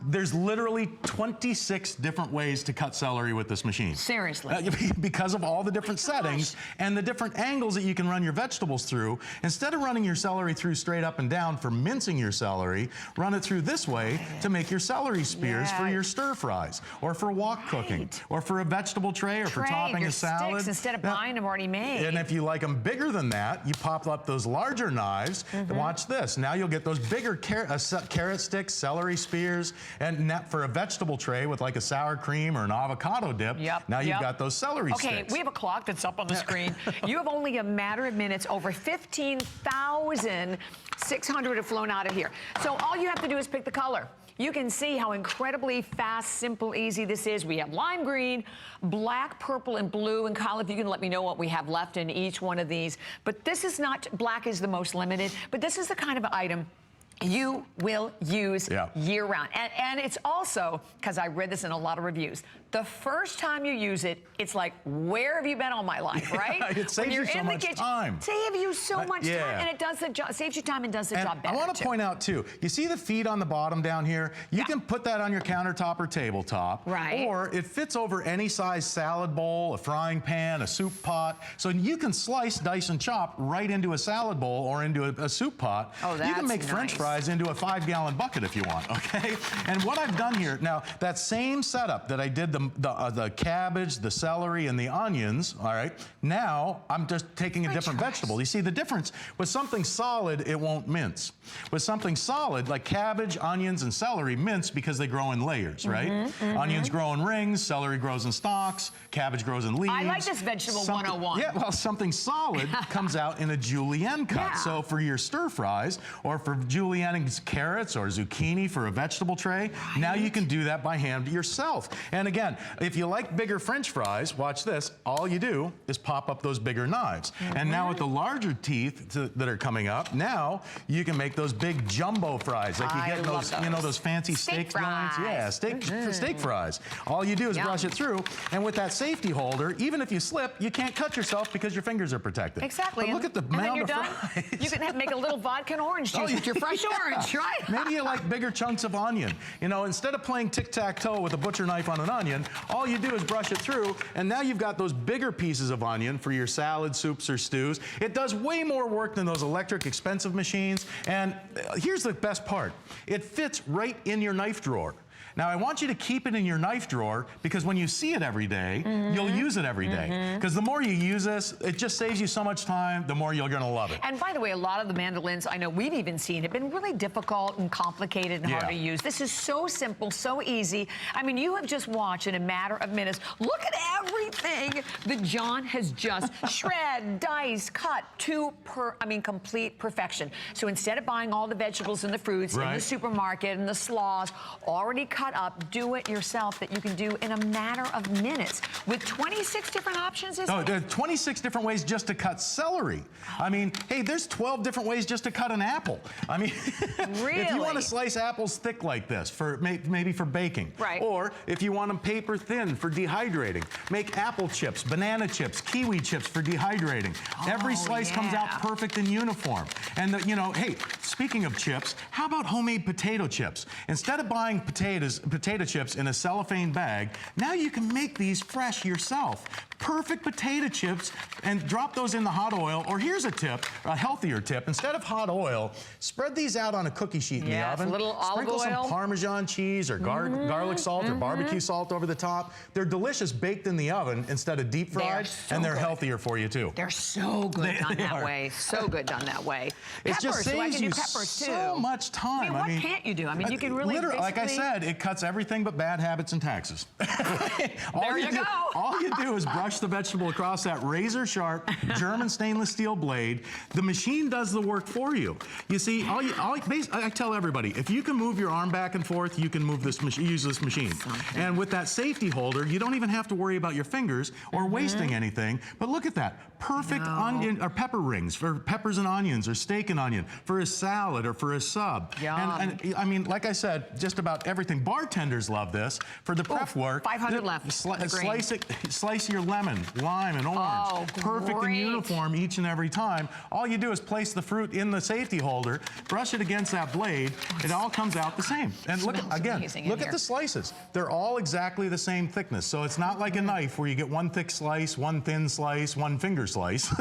There's literally 26 different ways to cut celery with this machine. Seriously. Because of all the different settings and the different angles that you can run your vegetables through. Instead of running your celery through straight up and down for mincing your celery, run it through this way to make your celery spears for your stir fries, or for wok cooking, or for a vegetable tray, or for topping a salad. Sticks, instead of buying them already made. And if you like them bigger than that, you pop up those larger knives. And watch this. Now you'll get those bigger carrot sticks, celery spears, and for a vegetable tray with like a sour cream or an avocado dip, now you've got those celery sticks. Okay, we have a clock that's up on the screen. You have only a matter of minutes. Over 15,600 have flown out of here. So all you have to do is pick the color. You can see how incredibly fast, simple, easy this is. We have lime green, black, purple, and blue. And Kyle, if you can let me know what we have left in each one of these. But this is not, black is the most limited, but this is the kind of item you will use year round. And it's also, because I read this in a lot of reviews, the first time you use it, it's like, where have you been all my life, right? It saves you so much time. Save you so much time, and it does the job, saves you time and does the job better. I want to point out too, you see the feet on the bottom down here? You can put that on your countertop or tabletop. Right. Or it fits over any size salad bowl, a frying pan, a soup pot. So you can slice, dice, and chop right into a salad bowl or into a soup pot. Oh, that's You can make nice. French fries into a 5-gallon bucket if you want, okay? And what I've done here, now that same setup that I did the cabbage, the celery, and the onions, all right, now I'm just taking a different vegetable. You see the difference? With something solid, it won't mince. With something solid, like cabbage, onions, and celery, mince because they grow in layers, right? Onions grow in rings, celery grows in stalks, cabbage grows in leaves. I like this vegetable 101. Yeah, well, something solid comes out in a julienne cut. Yeah. So for your stir fries, or for julienning carrots or zucchini for a vegetable tray, now you can do that by hand yourself. And again, if you like bigger French fries, watch this, all you do is pop up those bigger knives. And now with the larger teeth that are coming up, now you can make those big jumbo fries. Like you get those, you know, those fancy steak knives. Yeah, steak fries. All you do is brush it through, and with that safety holder, even if you slip, you can't cut yourself because your fingers are protected. Exactly. But look at the mound of fries. You can make a little vodka and orange juice with your fresh orange, right? Maybe you like bigger chunks of onion. You know, instead of playing tic-tac-toe with a butcher knife on an onion, all you do is brush it through, and now you've got those bigger pieces of onion for your salad, soups, or stews. It does way more work than those electric expensive machines, and here's the best part. It fits right in your knife drawer. Now, I want you to keep it in your knife drawer because when you see it every day, you'll use it every day. Because the more you use this, it just saves you so much time, the more you're going to love it. And by the way, a lot of the mandolins, I know we've even seen, have been really difficult and complicated and hard to use. This is so simple, so easy. I mean, you have just watched in a matter of minutes. Look at everything that John has just shred, dice, cut to complete perfection. So instead of buying all the vegetables and the fruits in the supermarket and the slaws already cut up, do it yourself, that you can do in a matter of minutes with 26 different options. There are 26 different ways just to cut celery. I mean, hey, there's 12 different ways just to cut an apple. I mean, if you want to slice apples thick like this, for maybe for baking, or if you want them paper thin for dehydrating, make apple chips, banana chips, kiwi chips for dehydrating. Every slice comes out perfect and uniform. And you know, hey, speaking of chips, how about homemade potato chips? Instead of buying potato chips in a cellophane bag, now you can make these fresh yourself. Perfect potato chips, and drop those in the hot oil. Or here's a tip, a healthier tip. Instead of hot oil, spread these out on a cookie sheet in the oven. A little olive oil. Sprinkle some Parmesan cheese or garlic salt or barbecue salt over the top. They're delicious baked in the oven instead of deep fried, and they're healthier for you too. They're so good done that way. So good done that way. It just Peppers, saves you so much time. I mean, what can't you do? I mean, you can really literally, like I said, it cuts everything but bad habits and taxes. There you go. All you do is brush the vegetable across that razor-sharp German stainless steel blade. The machine does the work for you. You see, I tell everybody, if you can move your arm back and forth, you can move this use this machine. And with that safety holder, you don't even have to worry about your fingers or wasting anything. But look at that. Perfect onion or pepper rings for peppers and onions, or steak and onion for a salad or for a sub. And I mean, like I said, just about everything. Bartenders love this for the prep work. 500 left. Slice your lemon, lime, and orange. Perfect and uniform each and every time. All you do is place the fruit in the safety holder, brush it against that blade. It all comes out the same. And look again. Look at the slices. They're all exactly the same thickness. So it's not like a knife where you get one thick slice, one thin slice, one finger slice.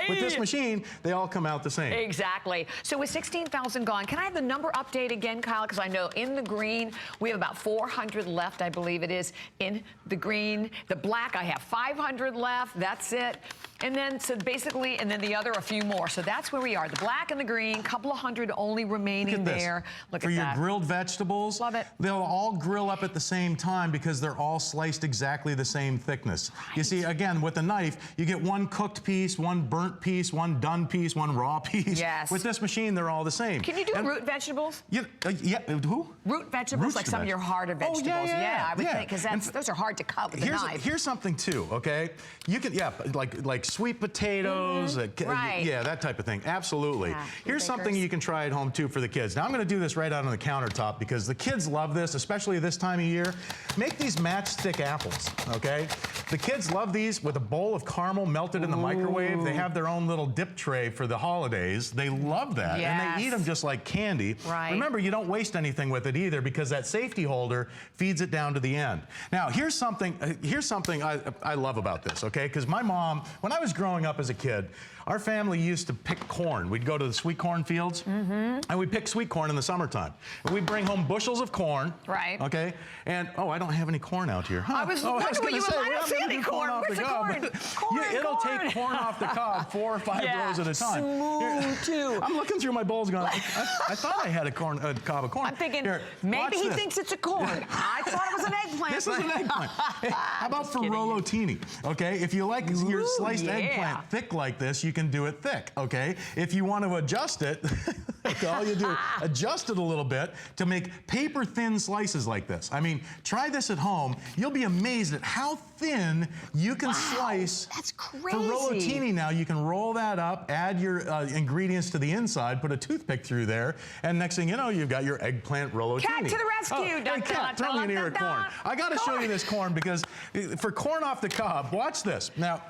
With this machine, they all come out the same. Exactly. So with 16,000 gone, can I have the number update again, Kyle? Because I know in the green, we have about 400 left, I believe it is, in the green. The black, I have 500 left. That's it. And then, so basically, and then the other, a few more. So that's where we are. The black and the green, couple of hundred only remaining there. Look at that. For your grilled vegetables, love it. They'll all grill up at the same time because they're all sliced exactly the same thickness. You see, again, with a knife, you get one cooked piece, one burnt piece, one done piece, one raw piece. Yes. With this machine, they're all the same. Can you do root vegetables? Who? Root vegetables, like some of your harder vegetables. I would think, because those are hard to cut with a knife. Here's something too, okay? You can, like sweet potatoes, Right. yeah, that type of thing. Absolutely. Yeah. Here's something you can try at home too for the kids. Now I'm going to do this right out on the countertop because the kids love this, especially this time of year. Make these matchstick apples, okay? The kids love these with a bowl of caramel melted in the microwave. They have their own little dip tray for the holidays. They love that, and they eat them just like candy. Right. Remember, you don't waste anything with it either because that safety holder feeds it down to the end. Now, here's something I love about this, okay? Because my mom, when I was growing up as a kid, our family used to pick corn. We'd go to the sweet corn fields, and we'd pick sweet corn in the summertime. And we'd bring home bushels of corn. Right. Okay? And, oh, I don't have any corn out here. Huh. I was wondering what you were. I don't see any corn. Where's the corn? It'll take corn off the cob 4 or 5 rows at a time. Smooth, too. I'm looking through my bowls going, I thought I had a cob of corn. I'm thinking, Here, maybe he thinks it's a corn. I thought it was an eggplant. This is an eggplant. Hey, how about for rolotini? Okay, if you like your sliced eggplant thick like this, you can do it thick. Okay, if you want to adjust it, all you do, adjust it a little bit to make paper thin slices like this. I mean, try this at home. You'll be amazed at how thin you can slice. That's crazy. For rolotini now, you can roll that up, add your ingredients to the inside, put a toothpick through there, and next thing you know, you've got your eggplant rolotini. Cat to the rescue. Hey, Cat, throw me an ear of corn. I got to show you this corn because for corn off the cob, watch this. Now,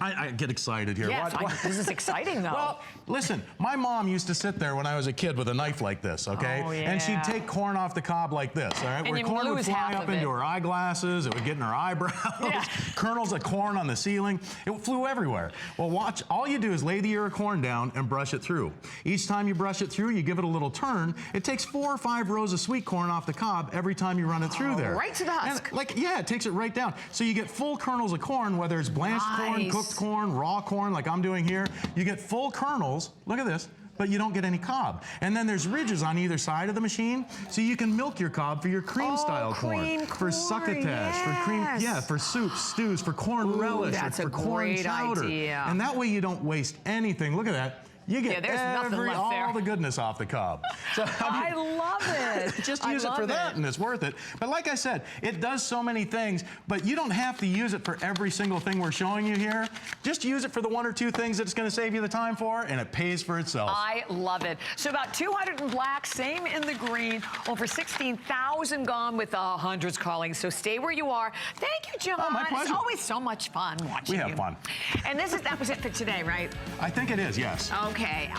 I get excited here. Yes, this is exciting, though. Well, listen, my mom used to sit there when I was a kid with a knife like this, okay? Oh, yeah. And she'd take corn off the cob like this, all right? And where corn would fly up into her eyeglasses, it would get in her eyebrows, kernels of corn on the ceiling. It flew everywhere. Well, watch, all you do is lay the ear of corn down and brush it through. Each time you brush it through, you give it a little turn. It takes 4 or 5 rows of sweet corn off the cob every time you run it through there. Right to the husk. And it takes it right down. So you get full kernels of corn, whether it's blanched corn, cooked corn, raw corn like I'm doing here. You get full kernels, look at this, but you don't get any cob. And then there's ridges on either side of the machine, so you can milk your cob for your cream-style corn. For succotash, for cream, for soups, stews, for corn relish, that's or for corn chowder. Idea. And that way you don't waste anything. Look at that. You get all the goodness off the cob. So I love it. Just use it for that, and it's worth it. But like I said, it does so many things, but you don't have to use it for every single thing we're showing you here. Just use it for the 1 or 2 things that it's going to save you the time for, and it pays for itself. I love it. So about 200 in black, same in the green, over 16,000 gone with hundreds calling. So stay where you are. Thank you, John. Oh, my pleasure. It's always so much fun watching you. We have fun. And that was it for today, right? I think it is, yes. Okay,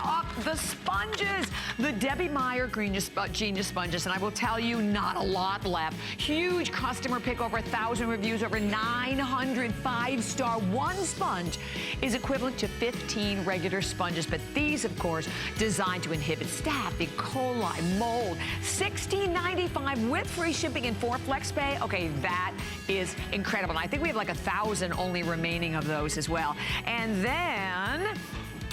the sponges, the Debbie Meyer Genius Sponges, and I will tell you, not a lot left. Huge customer pick, over 1,000 reviews, over 900 5-star. One sponge is equivalent to 15 regular sponges, but these, of course, designed to inhibit staph, E. coli, mold. $16.95 with free shipping and 4 flex pay. Okay, that is incredible. And I think we have like 1,000 only remaining of those as well. And then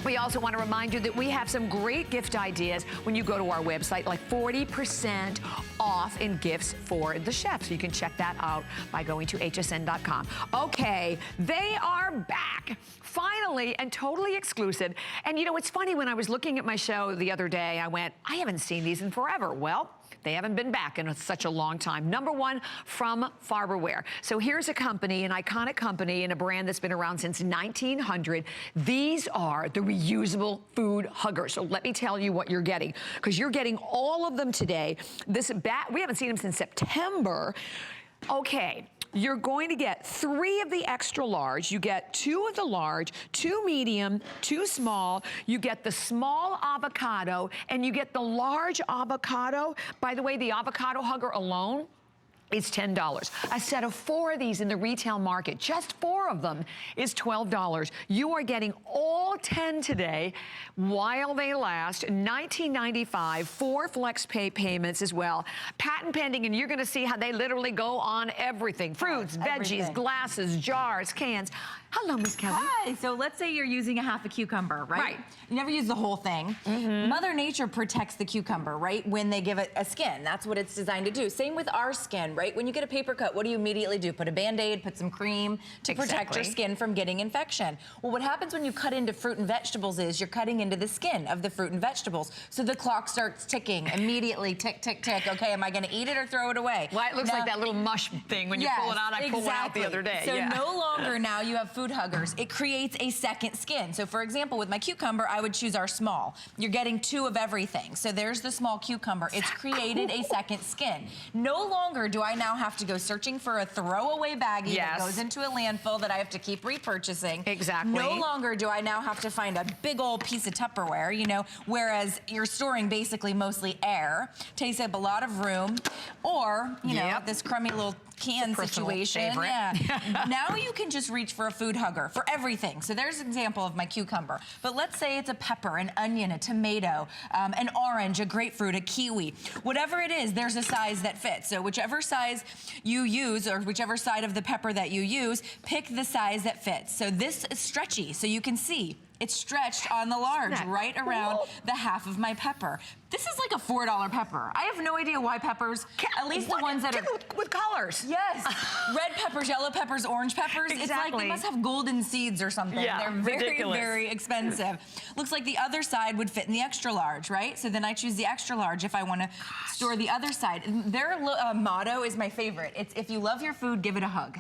we also want to remind you that we have some great gift ideas when you go to our website, like 40% off in gifts for the chef. So you can check that out by going to hsn.com. Okay, they are back. Finally, and totally exclusive. And you know, it's funny, when I was looking at my show the other day, I went, I haven't seen these in forever. Well, they haven't been back in such a long time. Number 1 from Farberware. So here's a company, an iconic company, and a brand that's been around since 1900. These are the reusable food huggers. So let me tell you what you're getting, because you're getting all of them today. We haven't seen them since September. Okay. You're going to get 3 of the extra large. You get 2 of the large, 2 medium, 2 small. You get the small avocado, and you get the large avocado. By the way, the avocado hugger alone is $10. A set of 4 of these in the retail market, just 4 of them, is $12. You are getting all 10 today while they last. $19.95, 4 flex pay payments as well. Patent pending, and you're gonna see how they literally go on everything. Fruits, veggies, glasses, jars, cans. Hello, Miss Kelly. Hi, so let's say you're using a half a cucumber, right? Right. You never use the whole thing. Mother Nature protects the cucumber, right? When they give it a skin, that's what it's designed to do. Same with our skin, right? When you get a paper cut, what do you immediately do? Put a Band-Aid, put some cream to protect your skin from getting infection. Well, what happens when you cut into fruit and vegetables is you're cutting into the skin of the fruit and vegetables. So the clock starts ticking immediately, tick, tick, tick. Okay, am I gonna eat it or throw it away? Well, it looks like that little mush thing when you pull it out. I pulled one out the other day. So no longer now you have food huggers. It creates a second skin. So for example, with my cucumber, I would choose our small. You're getting 2 of everything. So there's the small cucumber. It's created a second skin. No longer do I now have to go searching for a throwaway baggie that goes into a landfill that I have to keep repurchasing. Exactly. No longer do I now have to find a big old piece of Tupperware, you know, whereas you're storing basically mostly air, takes up a lot of room, or, you know, this crummy little can situation. Yeah. Now you can just reach for a food hugger for everything. So there's an example of my cucumber. But let's say it's a pepper, an onion, a tomato, an orange, a grapefruit, a kiwi. Whatever it is, there's a size that fits. So whichever size you use or whichever side of the pepper that you use, pick the size that fits. So this is stretchy, so you can see it's stretched on the large, right around the half of my pepper. This is like a $4 pepper. I have no idea why peppers, at least the ones that are with colors. Yes, red peppers, yellow peppers, orange peppers. It's like they must have golden seeds or something. They're very, very expensive. Looks like the other side would fit in the extra large, right? So then I choose the extra large if I want to store the other side. Their motto is my favorite. It's if you love your food, give it a hug.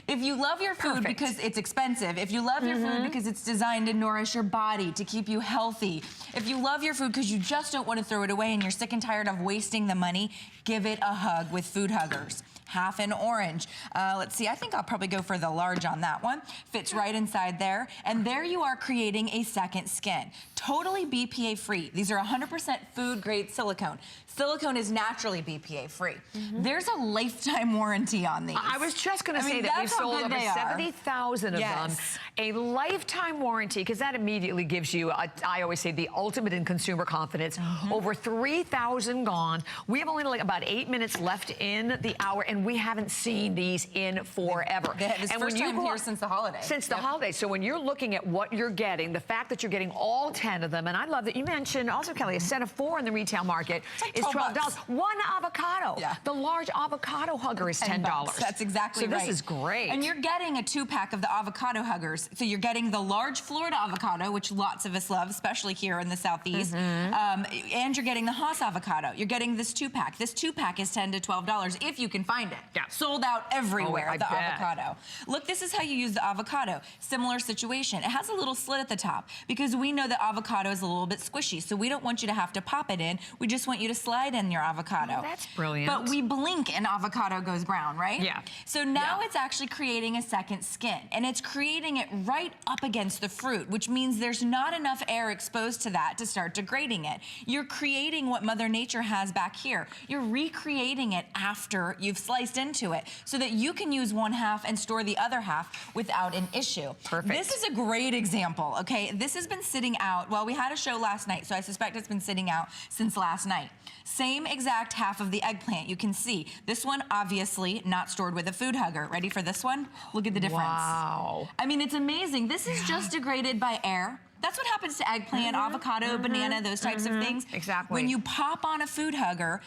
If you love your food because it's expensive, if you love your food because it's designed to nourish your body, to keep you healthy, if you love your food because you just don't want to throw it away and you're sick and tired of wasting the money, give it a hug with food huggers. Half an orange. Let's see, I think I'll probably go for the large on that one. Fits right inside there. And there you are creating a second skin. Totally BPA free. These are 100% food grade silicone. Silicone is naturally BPA free. There's a lifetime warranty on these. I was just going to say that we've sold over 70,000 of them. A lifetime warranty, because that immediately gives you, I always say, the ultimate in consumer confidence. Over 3,000 gone. We have only like about 8 minutes left in the hour, and we haven't seen these in forever. This and first time here since the holiday. Since the holiday. So when you're looking at what you're getting, the fact that you're getting all 10 of them, and I love that you mentioned also, Kelly, a set of 4 in the retail market is $12. One avocado. The large avocado hugger is $10. That's exactly right. So this is great. And you're getting a 2-pack of the avocado huggers. So you're getting the large Florida avocado, which lots of us love, especially here in the Southeast. And you're getting the Haas avocado. You're getting this 2-pack. This 2-pack is $10 to $12 if you can find it. Sold out everywhere, the avocado. Look, this is how you use the avocado. Similar situation. It has a little slit at the top because we know that avocado is a little bit squishy. So we don't want you to have to pop it in. We just want you to slide in your avocado. That's brilliant. But we blink and avocado goes brown, right? So now it's actually creating a second skin, and it's creating it right up against the fruit, which means there's not enough air exposed to that to start degrading it. You're creating what Mother Nature has back here. You're recreating it after you've sliced into it so that you can use one half and store the other half without an issue. This is a great example, okay? This has been sitting out, well, we had a show last night, so I suspect it's been sitting out since last night. Same exact half of the eggplant, you can see. This one, obviously, not stored with a food hugger. Ready for this one? Look at the difference. Wow. I mean, it's amazing. This is just degraded by air. That's what happens to eggplant, avocado, banana, those types of things. When you pop on a food hugger,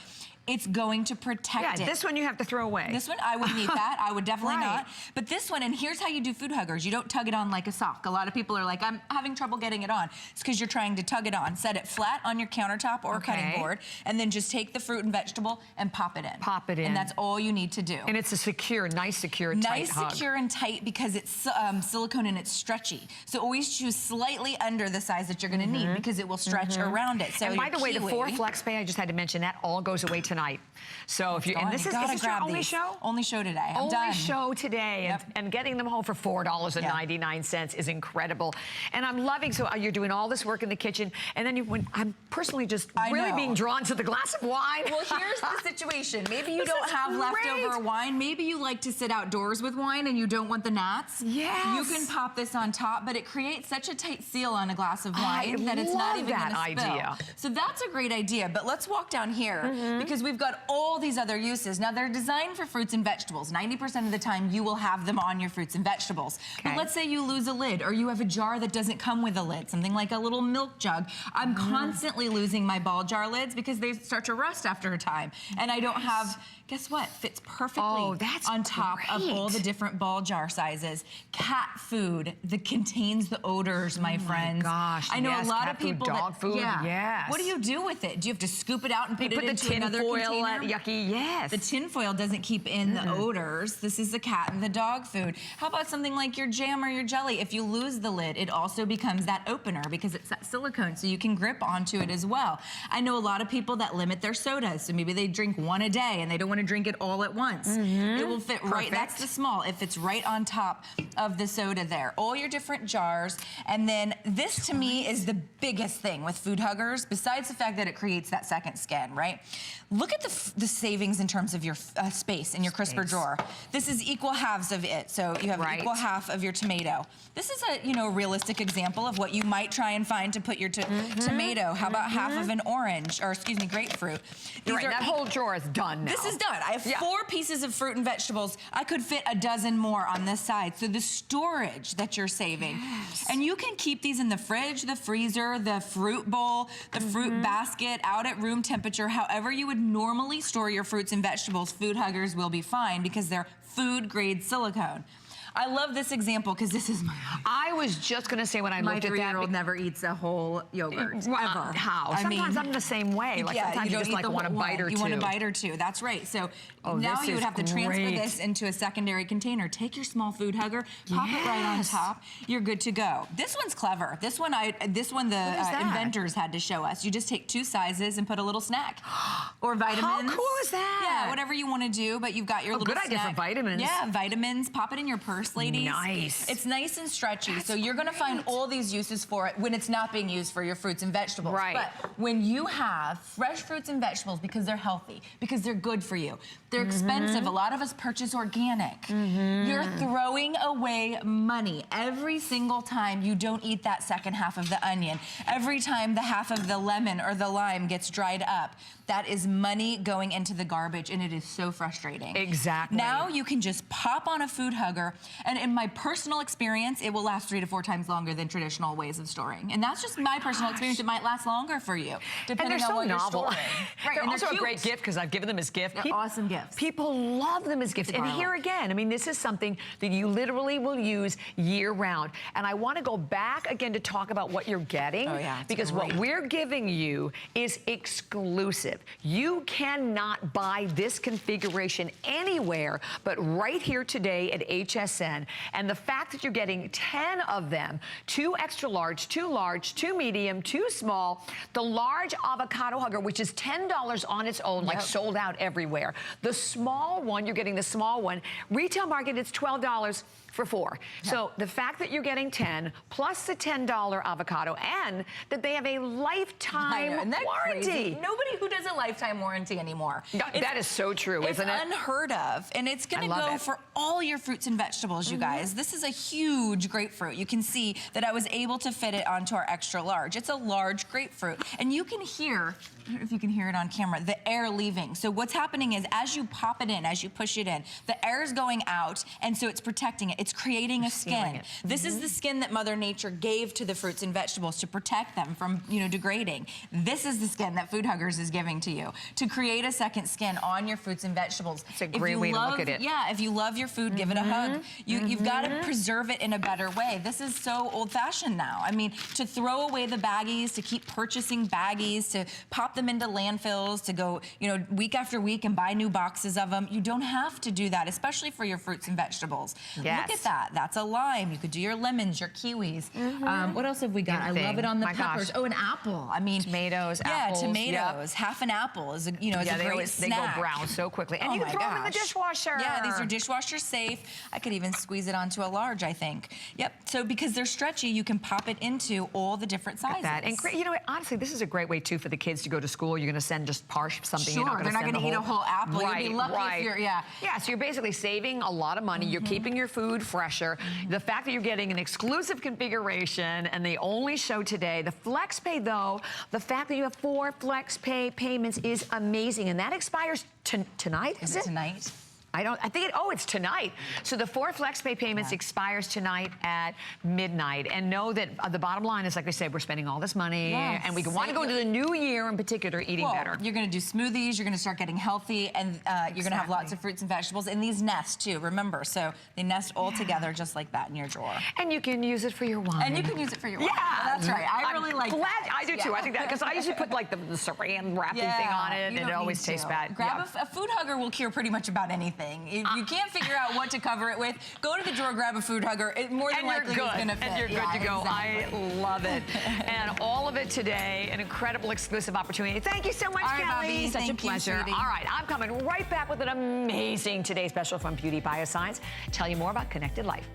it's going to protect it. This one you have to throw away. This one, I wouldn't eat that. I would definitely not. But this one, and here's how you do food huggers. You don't tug it on like a sock. A lot of people are like, I'm having trouble getting it on. It's because you're trying to tug it on. Set it flat on your countertop or cutting board, and then just take the fruit and vegetable and pop it in. Pop it in. And that's all you need to do. And it's a secure, nice, secure, tight hug. Nice, secure, and tight because it's silicone and it's stretchy. So always choose slightly under the size that you're going to need because it will stretch around it. So and by the way, the 4 flex pay, I just had to mention, that all goes away tonight. So if you, and this is your only show? Only show today. I'm done. Only show today. And getting them home for $4.99 is incredible. And I'm loving, so you're doing all this work in the kitchen, and then I'm personally just really being drawn to the glass of wine. Well, here's the situation. Maybe you don't have leftover wine. Maybe you like to sit outdoors with wine and you don't want the gnats. Yes. You can pop this on top, but it creates such a tight seal on a glass of wine that it's not even going to spill. So that's a great idea. But let's walk down here because because we've got all these other uses. Now, they're designed for fruits and vegetables. 90% of the time, you will have them on your fruits and vegetables. But let's say you lose a lid, or you have a jar that doesn't come with a lid, something like a little milk jug. I'm constantly losing my ball jar lids because they start to rust after a time. And I don't have, guess what? Fits perfectly on top of all the different ball jar sizes. Cat food that contains the odors, my friends. Gosh, I know a lot cat of people food, dog food, What do you do with it? Do you have to scoop it out and put it into another container? Yucky, yes. The tin foil doesn't keep in the odors. This is the cat and the dog food. How about something like your jam or your jelly? If you lose the lid, it also becomes that opener because it's that silicone, so you can grip onto it as well. I know a lot of people that limit their sodas, so maybe they drink one a day and they don't want to drink it all at once. It will fit right, that's the small. It fits right on top of the soda there. All your different jars. And then this to me is the biggest thing with food huggers, besides the fact that it creates that second skin, right? Look at the savings in terms of your space in your crisper drawer. This is equal halves of it. So you have equal half of your tomato. This is a, realistic example of what you might try and find to put your tomato. How about half of an orange, or excuse me, grapefruit? That whole drawer is done now. This is done. I have 4 pieces of fruit and vegetables. I could fit a dozen more on this side. So the storage that you're saving. And you can keep these in the fridge, the freezer, the fruit bowl, the fruit basket, out at room temperature, however you would normally store your fruits and vegetables. Food huggers will be fine because they're food grade silicone. I love this example because this is my I was just going to say when I looked at that. My 3-year-old never eats a whole yogurt, ever. How? Sometimes I'm the same way. Like sometimes you just like want a bite or two. You want a bite or two. That's right. So now you would have to transfer this into a secondary container. Take your small food hugger, pop it right on top. You're good to go. This one's clever. This one the inventors had to show us. You just take 2 sizes and put a little snack or vitamins. How cool is that? Yeah, whatever you want to do, but you've got your little good idea for vitamins. Yeah, vitamins. Pop it in your purse, ladies. Nice. It's nice and stretchy, so you're going to find all these uses for it when it's not being used for your fruits and vegetables. Right. But when you have fresh fruits and vegetables, because they're healthy, because they're good for you, they're expensive. A lot of us purchase organic. You're throwing away money every single time you don't eat that second half of the onion. Every time the half of the lemon or the lime gets dried up. That is money going into the garbage, and it is so frustrating. Exactly. Now you can just pop on a food hugger, and in my personal experience, it will last 3 to 4 times longer than traditional ways of storing. And that's just my personal experience. It might last longer for you, depending on what you're storing. Right. They're also a great gift because I've given them as gift. Awesome gifts. People love them as gifts. And here again, I mean, this is something that you literally will use year round. And I want to go back again to talk about what you're getting. Because what we're giving you is exclusive. You cannot buy this configuration anywhere but right here today at HSN. And the fact that you're getting 10 of them, 2 extra large, 2 large, 2 medium, 2 small, the large avocado hugger, which is $10 on its own, like sold out everywhere. The small one, you're getting the small one. Retail market, it's $12 for 4. So the fact that you're getting 10 plus the $10 avocado and that they have a lifetime warranty. Crazy? Nobody who does a lifetime warranty anymore. That is so true, isn't it? It's unheard of. And it's going to go for all your fruits and vegetables, you guys. This is a huge grapefruit. You can see that I was able to fit it onto our extra large. It's a large grapefruit. And you can hear, I don't know if you can hear it on camera, the air leaving. So what's happening is as you pop it in, as you push it in, the air is going out, and so it's protecting it. It's creating a skin. This is the skin that Mother Nature gave to the fruits and vegetables to protect them from, degrading. This is the skin that Food Huggers is giving to you to create a second skin on your fruits and vegetables. It's a great way to look at it. Yeah, if you love your food, give it a hug. You've got to preserve it in a better way. This is so old-fashioned now. I mean, to throw away the baggies, to keep purchasing baggies, to pop them into landfills, to go, week after week and buy new boxes of them. You don't have to do that, especially for your fruits and vegetables. Yes. Look at that. That's a lime. You could do your lemons, your kiwis. What else have we got? I love it on the peppers. Oh, an apple. I mean, tomatoes, apples. Yeah, tomatoes. Half an apple is a, is a great snack. They go brown so quickly. And you can throw them in the dishwasher. Yeah, these are dishwasher safe. I could even squeeze it onto a large, I think. Yep. So because they're stretchy, you can pop it into all the different sizes. And honestly, this is a great way too for the kids to go to school. You're going to send just something. Sure, you're not going to eat a whole apple. Right, You'd be lucky if you're, Yeah, so you're basically saving a lot of money. You're keeping your food food fresher. The fact that you're getting an exclusive configuration and they only show today. The FlexPay, though, the fact that you have 4 FlexPay payments is amazing, and that expires tonight. Is it tonight? It's tonight. So the 4 FlexPay payments expires tonight at midnight. And know that the bottom line is, like I said, we're spending all this money, and we want to go into the new year in particular eating better. You're going to do smoothies, you're going to start getting healthy, and you're going to have lots of fruits and vegetables. And these nest too, remember. So they nest all together just like that in your drawer. And you can use it for your wine. And you can use it for your wine. Yeah, that's right. I really like that. I do too. I think that, because I usually put like the saran wrapping thing on it, and it always tastes bad. Grab a food hugger will cure pretty much about anything. If you can't figure out what to cover it with, go to the drawer, grab a food hugger. It more than likely is going to fit. And you're good to go. Exactly. I love it. And all of it today, an incredible exclusive opportunity. Thank you so much, Kelly. Bobby. Such Thank a pleasure. You, all right, I'm coming right back with an amazing Today Special from Beauty Bioscience. Tell you more about Connected Life.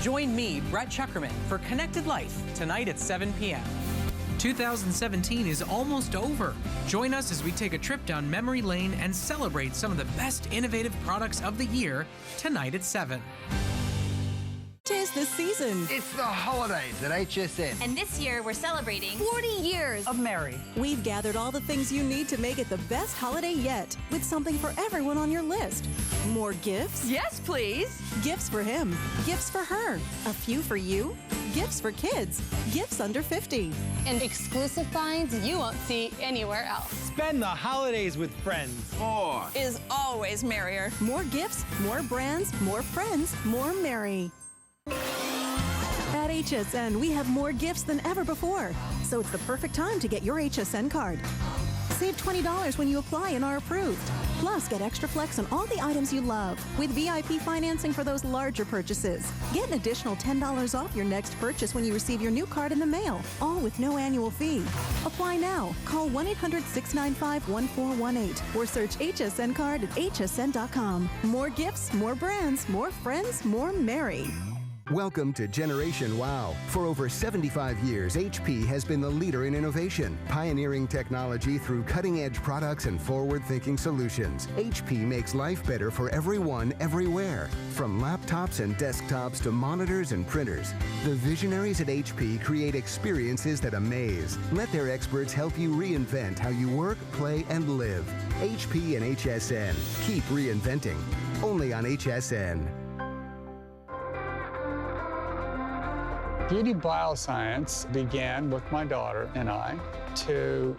Join me, Brett Chuckerman, for Connected Life tonight at 7 p.m. 2017 is almost over. Join us as we take a trip down memory lane and celebrate some of the best innovative products of the year tonight at 7. 'Tis the season. It's the holidays at HSN. And this year we're celebrating 40 years of Mary. We've gathered all the things you need to make it the best holiday yet, with something for everyone on your list. More gifts? Yes, please. Gifts for him. Gifts for her. A few for you. Gifts for kids. Gifts under 50. And exclusive finds you won't see anywhere else. Spend the holidays with friends. More Is always merrier. More gifts, more brands, more friends, more merry. At HSN, we have more gifts than ever before, so it's the perfect time to get your HSN card. Save $20 when you apply and are approved. Plus, get extra flex on all the items you love with VIP financing for those larger purchases. Get an additional $10 off your next purchase when you receive your new card in the mail, all with no annual fee. Apply now. Call 1-800-695-1418 or search HSN card at hsn.com. More gifts, more brands, more friends, more merry. Welcome to Generation Wow. For over 75 years, HP has been the leader in innovation, pioneering technology through cutting-edge products and forward-thinking solutions. HP makes life better for everyone, everywhere. From laptops and desktops to monitors and printers, the visionaries at HP create experiences that amaze. Let their experts help you reinvent how you work, play, and live. HP and HSN. Keep reinventing. Only on HSN. Beauty Bioscience began with my daughter and I to